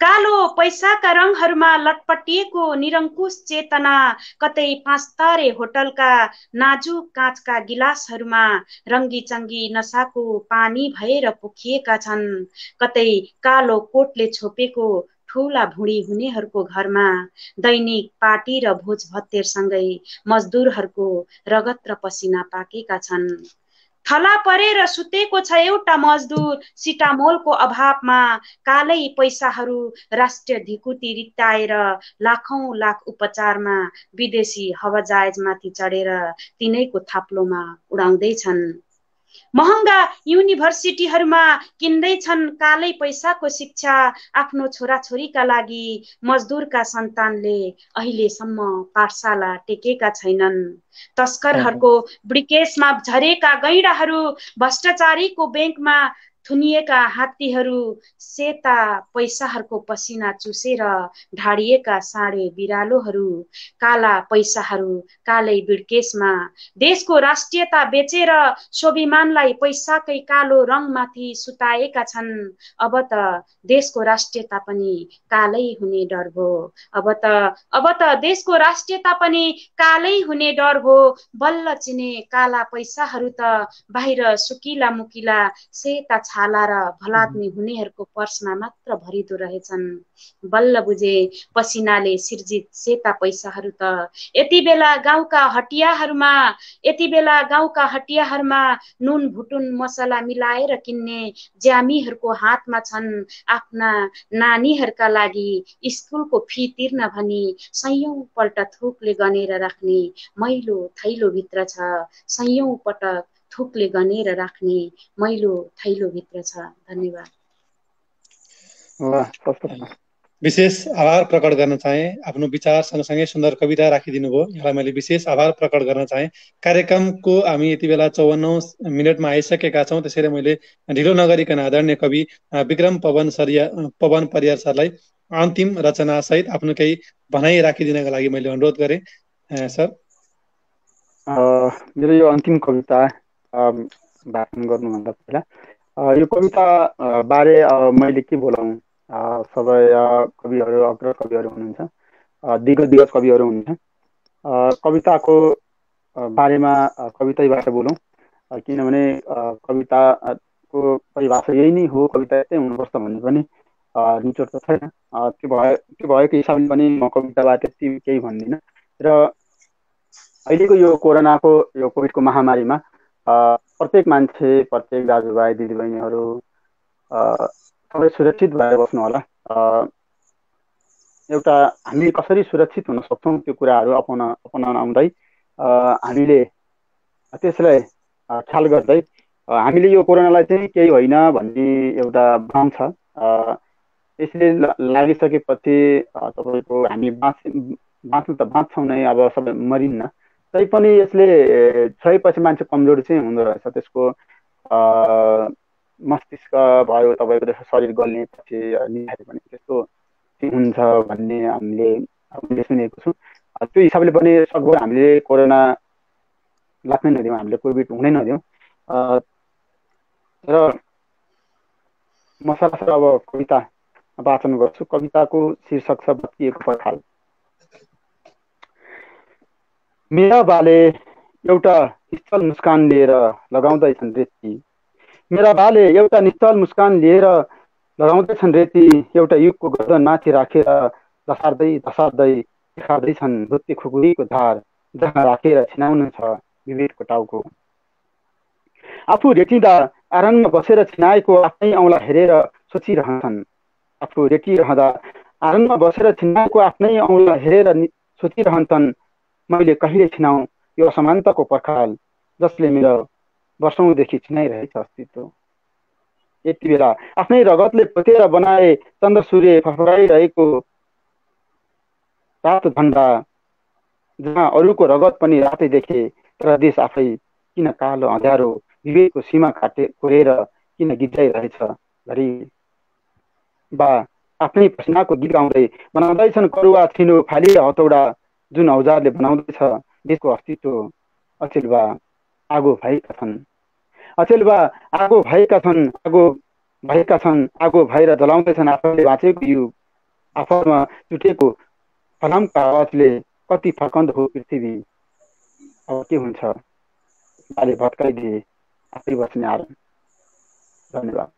कालो पैसाका रङहरूमा लटपटिएको निरङ्कुश चेतना कतै 5 तारे होटलका नाजुक काँचका गिलासहरूमा रङ्गी चङ्गी नसाको पानी भएर पोखिएका छन्। कतै कालो कोटले छोपेको ठुला भुँडी हुनेहरूको घरमा दैनिक पार्टी र भोज भत्तेरसँगै मजदुरहरूको रगत र पसिना पाकेका छन्। थला परेर सुतेको छ एउटा मजदुर सिटामोलको अभावमा। कालै पैसाहरू राष्ट्रिय धिकुटी रित्ताएर लाखौं लाख उपचारमा विदेशी हवाजहाजमाथि चढेर तिनैको थाप्लोमा उडाउँदैछन्। महँगा युनिभर्सिटीहरूमा किन्दैछन् कालै पैसाको शिक्षा आफ्नो छोराछोरीका लागि। मजदुरका सन्तानले अहिलेसम्म पाठशाला टेकेका छैनन्। तस्करहरूको ब्रिकेसमा झरेका गैंडाहरू भ्रष्टाचारीको ब्याङ्कमा थुनिएका हात्तीहरू सेता पैसाहरूको पसिना चुसेर ढाडिएका साँडे बिरालोहरू काला पैसाहरू कालै बिड्केसमा देशको राष्ट्रियता बेचेर स्वाभिमानलाई पैसाकै कालो रङमाथि सुताएका छन्। अब त देशको राष्ट्रियता पनि कालै हुने डर भो। अब त देशको राष्ट्रियता पनि कालै हुने डर भो। बल्ल चिने काला पैसाहरू त बाहिर सुकिला मुकिला सेता छाला र भलाद्मी हुनेहरूको पर्समा मात्र भरिदो रहेछन्। बल्ल बुझे पसिनाले सिर्जित सेता पैसाहरू त यति बेला गाउँका हटियाहरूमा नुन भुटुन मसला मिलाएर किन्ने ज्यामीहरूको हातमा छन्। आफ्ना नानीहरूका लागि स्कुलको फी तिर्न भनी सयौं पल्ट थुकले गनेर राख्ने मैलो थैलोभित्र छ। सयौं पटक थुकले गनेर राख्ने मैलो थैलोभित्र छ। धन्यवाद। विशेष आभार प्रकट गर्न चाहे। आफ्नो विचार सँगसँगै सुन्दर कविता राखिदिनु भयो, यसलाई मैले विशेष आभार प्रकट गर्न चाहे। कार्यक्रमको हामी यति बेला 54 मिनटमा आइसकेका छौँ, त्यसैले मैले ढिलो नगरिकन आदरणीय कवि विक्रम पवन परियार सरलाई अन्तिम रचना सहित आफ्नो केही भनाइ राखिदिनका लागि मैले अनुरोध गरेँ सर। मेरो यो अन्तिम कविता भाषण गर्नुभन्दा पहिला यो कविता बारे मैले के बोलाउँ, सबै कविहरू अग्र कविहरू हुनुहुन्छ, दिग्गज कविहरू हुनुहुन्छ। कविताको बारेमा कवितैबाट बोलौँ, किनभने कविताको परिभाषा यही नै हो, कविता यस्तै हुनुपर्छ भन्ने पनि निचोड त छैन। त्यो भएको हिसाबले पनि म कविताबाट त्यति केही भन्दिनँ। र अहिलेको यो कोरोनाको यो कोभिडको महामारीमा प्रत्येक मान्छे, प्रत्येक दाजुभाइ दिदीबहिनीहरू सबै सुरक्षित भएर बस्नु होला। एउटा हामी कसरी सुरक्षित हुन सक्छौँ त्यो कुराहरू अपनाउन आउँदै हामीले त्यसलाई ख्याल गर्दै हामीले यो कोरोनालाई चाहिँ केही होइन भन्ने एउटा भ्रम छ। यसले लागिसकेपछि तपाईँको हामी बाँच्नु त बाँच्छौँ नै, अब सबै मरिन्न। तैपनि यसले क्षयपछि मान्छे कमजोर चाहिँ हुँदो रहेछ। त्यसको मस्तिष्क भयो, तपाईँको त्यसको शरीर गल्नेपछि निहारे पनि त्यस्तो हुन्छ भन्ने हामीले सुनेको छौँ। त्यो हिसाबले पनि सकभर हामीले कोरोना लाग्नै नदिउँ, हामीले कोभिड हुनै नदिउँ। र म सरासर अब कविता वाचन गर्छु। कविताको शीर्षक छ भत्किएको पर्खाल। मेरा बाले एउटा निश्चल मुस्कान लिएर लगाउँदैछन् रेती। मेरा बाले एउटा निश्चल मुस्कान लिएर लगाउँदैछन् रेती। एउटा युगको गर्दन माथि राखेर धसार्दै धसार्दै देखाउँदैछन् भुत्ते खुकुरीको धार, जहाँ राखेर छिनाउनु छ विवेकको टाउको। आफू रेटिँदा आँगनमा बसेर छिनाएको आफ्नै औँला हेरेर सोचिरहन्छन्। आफू रेटिरहँदा आँगनमा बसेर छिनाएको आफ्नै औँला हेरेर सोचिरहन्छन्, मैले कहिले छिनाउँ यो असमानताको पर्खाल, जसले मेरो वर्षौँदेखि छिनाइरहेछ अस्तित्व। यति बेला आफ्नै रगतले पोतेर बनाए चन्द्र सूर्य फफराइरहेको रातो झन्डा, जहाँ अरूको रगत पनि रातै देखे, तर देश आफै किन कालो अँध्यारो विवेकको सीमा कोरेर किन गिज्जाइरहेछ घरि। बा आफ्नै पसिनाको गीत गाउँदै बनाउँदैछन् करुवा छिनो फाली हतौडा, जुन औजारले बनाउँदैछ देशको अस्तित्व। अचेल बा आगो भएका छन्, अचेल बा आगो भएका छन्, आगो भएर जलाउँदैछन् आफैले बाँचेको युग। आफूमा चुटेको फलामको आवाजले कति फर्कँदो हो पृथ्वी। अब के हुन्छ बाले भत्काइदिए आफै बस्ने आराम। धन्यवाद।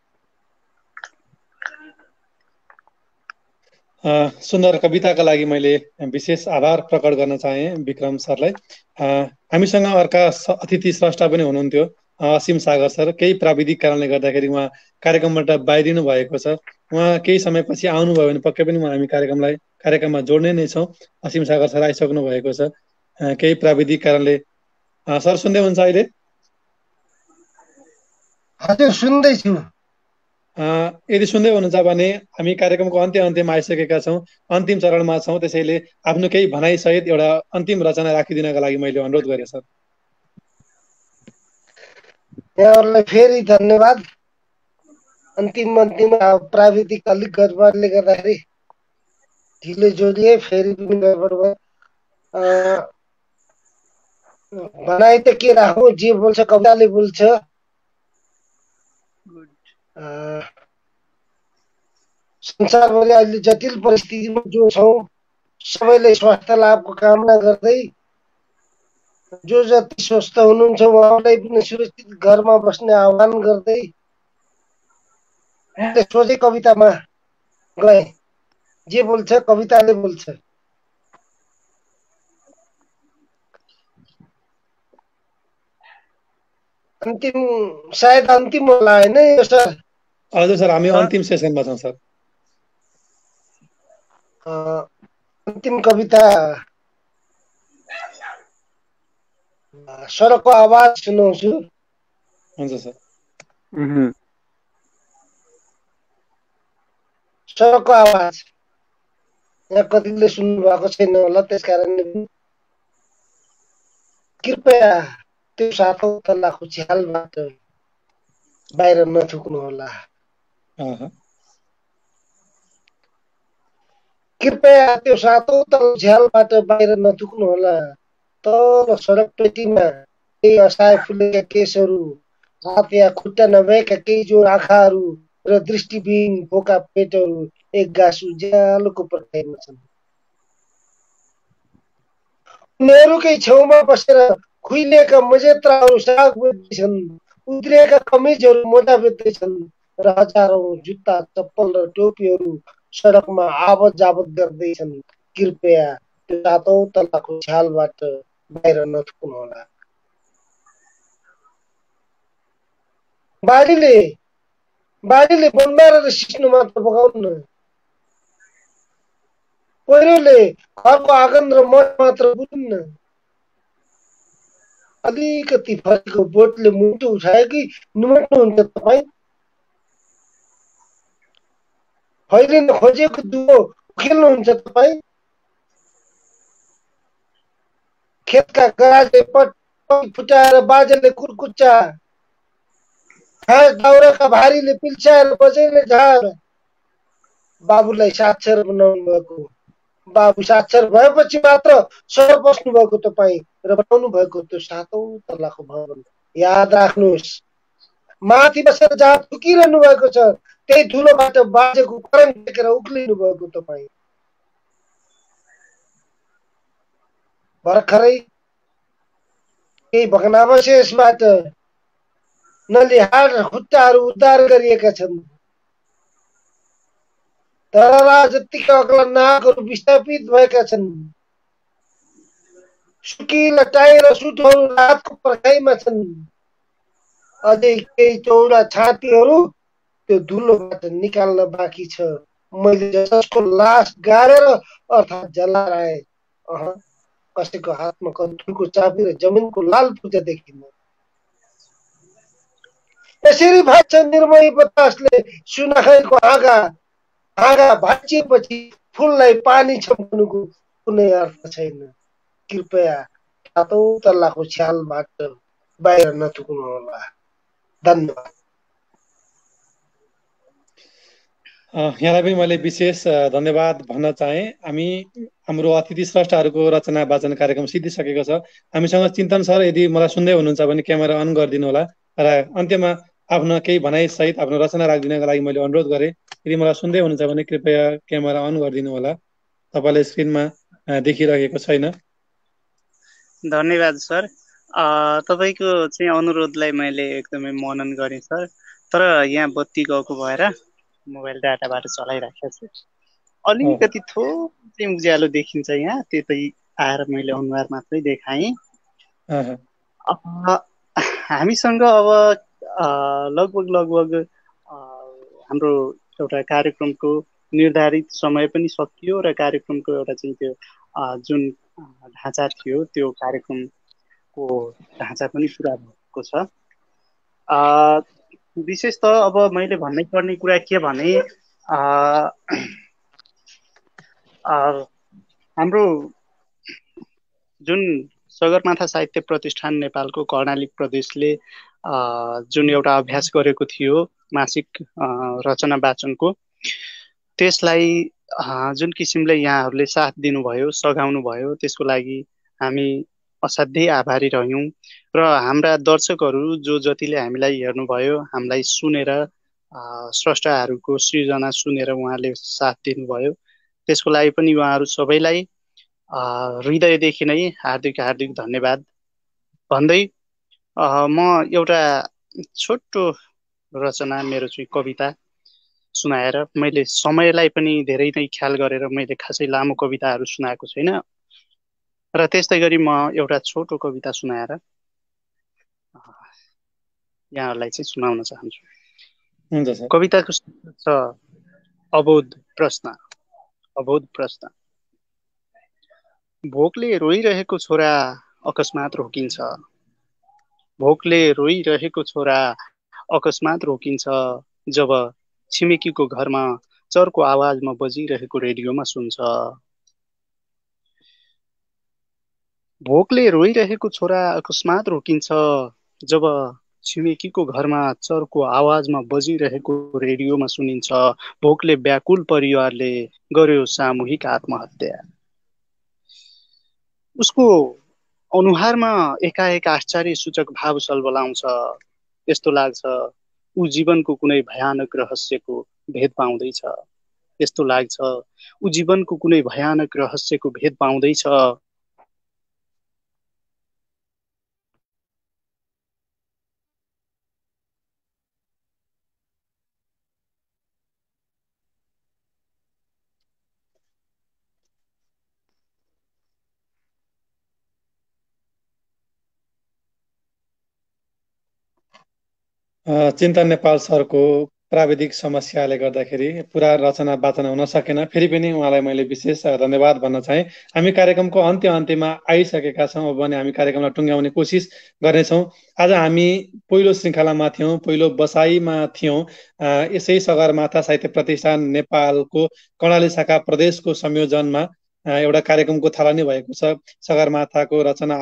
सुन्दर कविताका लागि मैले विशेष आभार प्रकट गर्न चाहे विक्रम सरलाई। हामीसँग अर्का अतिथि स्रष्टा पनि हुनुहुन्थ्यो असीम सागर सर। केही प्राविधिक कारणले गर्दाखेरि उहाँ कार्यक्रमबाट बाहिरिनु भएको छ। उहाँ केही समयपछि आउनुभयो भने पक्कै पनि हामी कार्यक्रममा जोड्ने नै छौँ। असीम सागर सर आइसक्नु भएको छ। केही प्राविधिक कारणले सर सुन्दै हुन्छ अहिले? हजुर सुन्दैछु। यदि सुन्दै हुनुहुन्छ भने हामी कार्यक्रमको अन्त्यमा आइसकेका छौँ, अन्तिम चरणमा छौँ। त्यसैले आफ्नो केही भनाइ सहित एउटा अन्तिम रचना राखिदिनका लागि मैले अनुरोध गरेँ सर। यहाँहरूलाई फेरि धन्यवाद। अन्तिम प्राविधिक अलिक गडबडले गर्दाखेरि ढिलो जोडिए, फेरि पनि गडबड भयो। भनाइ त के राखौँ, जे बोल्छ कविताले बोल्छ। संसारभरि अहिले जटिल परिस्थितिमा जो छौँ, सबैले स्वास्थ्य लाभको कामना गर्दै जो जति स्वस्थ हुनुहुन्छ उहाँलाई पनि सुरक्षित घरमा बस्ने आह्वान गर्दै मैले सोझै कवितामा गएँ। जे बोल्छ कविताले बोल्छ। सायद अन्तिम होला होइन यो सर? हजुर सर, हामी अन्तिम सेसनमा छौँ सर। अन्तिम कविता सडकको आवाज सुनाउँछु। हुन्छ सर। सडकको आवाज यहाँ कतिले सुन्नु भएको छैन होला, त्यस कारणले कृपया त्यो सातौँ तल्लाको छ्यालबाट बाहिर नथुक्नु होला। कृपया त्यो सातौं तल झ्यालबाट बाहिर नथुक्नुहोला। तल सडक पेटीमा केही असहाय फुलेका केसहरू, हात या खुट्टा नभएका केही जोर आँखाहरू र दृष्टिविहीन फोका पेटहरू एक गाँस उज्यालोको पर्खाइमा छन्। उनीहरूकै छेउमा बसेर खुइलिएका मजेत्राहरू साग बेच्दैछन्, उद्रिएका कमिजहरू मोजा बेच्दैछन् र हजारौं जुत्ता चप्पल र टोपीहरू सडकमा आवत जावत गर्दैछन्। कृपया त्यो सातौं तलाको झ्यालबाट बाहिर नथुक्नुहोला। बाढीले बनमारा र सिस्नो मात्र बगाउनु, पहिरोले घरको आँगन र मठ मात्र बुझ्नु। अलिकति फरेको बोटले मुटु उठायो कि निमट्नुहुन्छ तपाईँ? फैलिन खोजेको दुवो उखेल्नुहुन्छ तपाईँ? खेतका गराजले पट फुटाएर बाजेले कुर्कुच्चा, घाँस दाउराका भारीले पिल्छाएर बजैले झार बाबुलाई साक्षर बनाउनु भएको। बाबु साक्षर भएपछि मात्र सर बस्नु भएको तपाईँ र बनाउनु भएको त्यो सातौं तलाको भवन याद राख्नुहोस्। माथि बसेर जहाँ थुकिरहनु भएको छ त्यही धुलोबाट बाजेको करङ टेकेर उक्लिनु भएको तपाईँ। भर्खरै केही भग्नावशेषबाट नली हाड र खुट्टाहरू उद्धार गरिएका छन्। धरहरा जत्तिका अग्ला नागहरू विस्थापित भएका छन्। सुकिला टाई र सुटहरू रातको पर्खाइमा छन्। अझै केही चौडा छातीहरू त्यो धुलोबाट निकाल्न बाँकी छ। मैले जसको लास गाडेर अर्थात् जलाए, कसैको हातमा कन्तुरको चाबी र जमिनको लाल पूजा देखिन्न। यसरी भाग्छ निर्मय बतासले सुनाखैको हाँगा भाँचिएपछि फुललाई पानी छम्कनुको कुनै अर्थ छैन। कृपया सातौं तल्लाको झ्यालबाट बाहिर नथुक्नुहोला। धन्यवाद। यहाँलाई पनि मैले विशेष धन्यवाद भन्न चाहे। हाम्रो अतिथि स्रष्टाहरूको रचना वाचन कार्यक्रम सिद्धिसकेको छ। हामीसँग चिन्तन सर यदि मलाई सुन्दै हुनुहुन्छ भने क्यामेरा अन गरिदिनु होला र अन्त्यमा आफ्नो केही भनाइ सहित आफ्नो रचना राखिदिनको लागि मैले अनुरोध गरेँ। यदि मलाई सुन्दै हुनुहुन्छ भने कृपया क्यामेरा अन गरिदिनु होला। तपाईँलाई स्क्रिनमा देखिरहेको छैन। धन्यवाद सर। तपाईँको चाहिँ अनुरोधलाई मैले एकदमै मनन गरेँ सर। तर यहाँ बत्ती गएको भएर मोबाइल डाटाबाट चलाइराखेको छु। अलिकति थोरै उज्यालो देखिन्छ यहाँ, त्यतै आएर मैले अनुहार मात्रै देखाएँ। हामीसँग अब लगभग हाम्रो एउटा कार्यक्रमको निर्धारित समय पनि सकियो र कार्यक्रमको एउटा चाहिँ त्यो जुन ढाँचा थियो त्यो कार्यक्रमको ढाँचा पनि पुरा भएको छ। विशेष त अब मैले भन्नै पर्ने कुरा के भने हाम्रो जुन सगरमाथा साहित्य प्रतिष्ठान नेपालको कर्णाली प्रदेशले जुन एउटा अभ्यास गरेको थियो मासिक रचना वाचनको, त्यसलाई जुन किसिमले यहाँहरूले साथ दिनुभयो, सघाउनु भयो, त्यसको लागि हामी असाध्यै आभारी रह्यौँ। र हाम्रा दर्शकहरू जो जतिले हामीलाई हेर्नुभयो, हामीलाई सुनेर स्रष्टाहरूको सृजना सुनेर उहाँले साथ दिनुभयो, त्यसको लागि पनि उहाँहरू सबैलाई हृदयदेखि नै हार्दिक हार्दिक धन्यवाद भन्दै म एउटा छोटो रचना, मेरो चाहिँ कविता सुनाएर, मैले समयलाई पनि धेरै नै ख्याल गरेर मैले खासै लामो कविताहरू सुनाएको छैन, र त्यस्तै गरी म एउटा छोटो कविता सुनाएर यहाँहरूलाई चाहिँ सुनाउन चाहन्छु। कविताको छ अबोध प्रश्न। अबोध प्रश्न। भोकले रोइरहेको छोरा अकस्मात रोकिन्छ। भोकले रोइरहेको छोरा अकस्मात रोकिन्छ, जब छिमेकीको घरमा चर्को आवाजमा बजिरहेको रेडियोमा सुन्छ। भोकले रोइरहेको छोरा अकस्मात रोकिन्छ, जब छिमेकीको घरमा चर्को आवाजमा बजिरहेको रेडियोमा सुनिन्छ, भोकले व्याकुल परिवारले गर्यो सामूहिक आत्महत्या। उसको अनुहारमा एकाएक आश्चर्य सूचक भाव सल्बलाउँछ। यस्तो लाग्छ ऊ जीवनको कुनै भयानक रहस्यको भेद पाउँदैछ। यस्तो लाग्छ ऊ जीवनको कुनै भयानक रहस्यको भेद पाउँदैछ। चिन्तन नेपाल सरको प्राविधिक समस्याले गर्दाखेरि पुरा रचना वाचन हुन सकेन। फेरि पनि उहाँलाई मैले विशेष धन्यवाद भन्न चाहे। हामी कार्यक्रमको अन्त्यमा आइसकेका छौँ। अब भने हामी कार्यक्रमलाई टुङ्ग्याउने कोसिस गर्नेछौँ। आज हामी पहिलो श्रृङ्खलामा थियौँ, पहिलो बसाइमा थियौँ। यसै सगरमाथा साहित्य प्रतिष्ठान नेपालको कर्णाली शाखा प्रदेशको संयोजनमा एउटा कार्यक्रमको थालनी भएको छ, सगरमाथाको रचना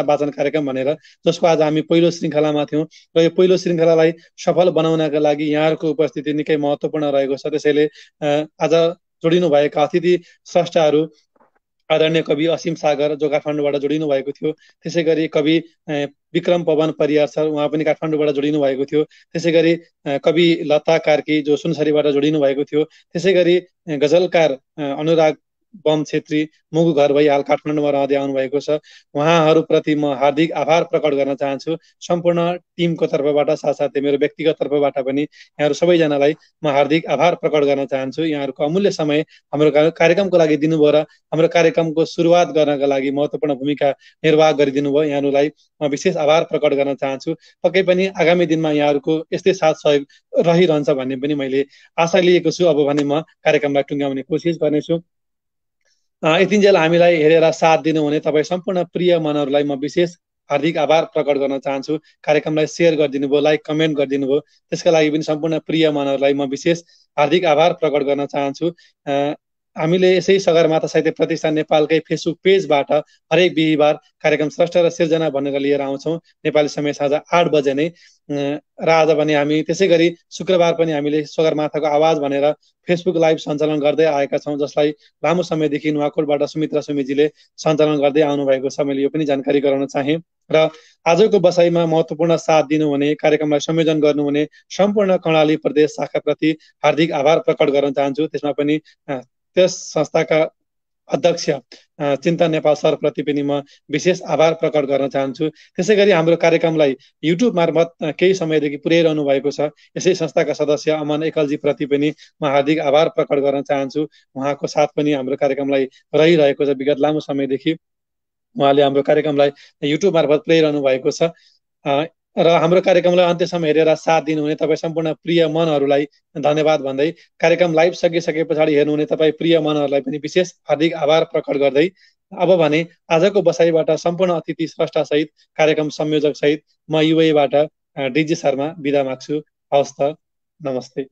वाचन कार्यक्रम भनेर, जसको आज हामी पहिलो श्रृङ्खलामा थियौँ। र यो पहिलो श्रृङ्खलालाई सफल बनाउनका लागि यहाँहरूको उपस्थिति निकै महत्त्वपूर्ण रहेको छ। त्यसैले आज जोडिनुभएका अतिथि स्रष्टाहरू आदरणीय कवि असीम सागर, जो काठमाडौँबाट जोडिनु भएको थियो। त्यसै गरी कवि विक्रम पवन परियार सर, उहाँ पनि काठमाडौँबाट जोडिनु भएको थियो। त्यसै गरी कवि लता कार्की, जो सुनसरीबाट जोडिनु भएको थियो। त्यसै गरी गजलकार अनुराग बम छेत्री, मुगु घर भई हाल काठमाडौँमा रहँदै आउनुभएको छ। उहाँहरूप्रति म हार्दिक आभार प्रकट गर्न चाहन्छु, सम्पूर्ण टिमको तर्फबाट, साथसाथै मेरो व्यक्तिगत तर्फबाट पनि यहाँहरू सबैजनालाई म हार्दिक आभार प्रकट गर्न चाहन्छु। यहाँहरूको अमूल्य समय हाम्रो कार्यक्रमको लागि दिनुभयो र हाम्रो कार्यक्रमको सुरुवात गर्नका लागि महत्त्वपूर्ण भूमिका निर्वाह गरिदिनु भयो। यहाँहरूलाई म विशेष आभार प्रकट गर्न चाहन्छु। पक्कै पनि आगामी दिनमा यहाँहरूको यस्तै साथ सहयोग रहिरहन्छ भन्ने पनि मैले आशा लिएको छु। अब भने म कार्यक्रमलाई टुङ्ग्याउने कोसिस गर्नेछु। यतिन्जेल हामीलाई हेरेर साथ दिनुहुने तपाईँ सम्पूर्ण प्रिय मनहरूलाई म विशेष हार्दिक आभार प्रकट गर्न चाहन्छु। कार्यक्रमलाई सेयर गरिदिनु भयो, लाइक कमेन्ट गरिदिनु भयो, त्यसका लागि पनि सम्पूर्ण प्रिय मनहरूलाई म विशेष हार्दिक आभार प्रकट गर्न चाहन्छु। हामीले यसै सगरमाथा साहित्य प्रतिष्ठान नेपालकै फेसबुक पेजबाट हरेक बिहिबार कार्यक्रम स्रष्टा र सिर्जना भनेर लिएर आउँछौँ, नेपाली समय साँझ 8 बजे नै। र आज भने हामी त्यसै गरी शुक्रबार पनि हामीले सगरमाथाको आवाज भनेर फेसबुक लाइभ सञ्चालन गर्दै आएका छौँ, जसलाई लामो समयदेखि नुवाकोटबाट सुमित्रा सुमिजीले सञ्चालन गर्दै आउनुभएको छ। मैले यो पनि जानकारी गराउन चाहेँ। र आजको बसाइमा महत्त्वपूर्ण साथ दिनुहुने, कार्यक्रमलाई संयोजन गर्नुहुने सम्पूर्ण कर्णाली प्रदेश शाखाप्रति हार्दिक आभार प्रकट गर्न चाहन्छु। त्यसमा पनि त्यस संस्थाका अध्यक्ष चिन्तन नेपाल सरप्रति पनि म विशेष आभार प्रकट गर्न चाहन्छु। त्यसै गरी हाम्रो कार्यक्रमलाई युट्युब मार्फत केही समयदेखि पुर्याइरहनु भएको छ यसै संस्थाका सदस्य अमन एकलजी प्रति पनि म हार्दिक आभार प्रकट गर्न चाहन्छु। उहाँको साथ पनि हाम्रो कार्यक्रमलाई रहिरहेको छ। विगत लामो समयदेखि उहाँले हाम्रो कार्यक्रमलाई युट्युब मार्फत पुर्याइरहनु भएको छ। र हाम्रो कार्यक्रमलाई अन्त्यसम्म हेरेर साथ दिनुहुने तपाईँ सम्पूर्ण प्रिय मनहरूलाई धन्यवाद भन्दै, कार्यक्रम लाइभ सकिसके पछाडि हेर्नुहुने तपाईँ प्रिय मनहरूलाई पनि विशेष हार्दिक आभार प्रकट गर्दै, अब भने आजको बसाइबाट सम्पूर्ण अतिथि स्रष्टासहित, कार्यक्रम संयोजक सहित म युएबाट डिजी शर्मा बिदा माग्छु। हवस् त, नमस्ते।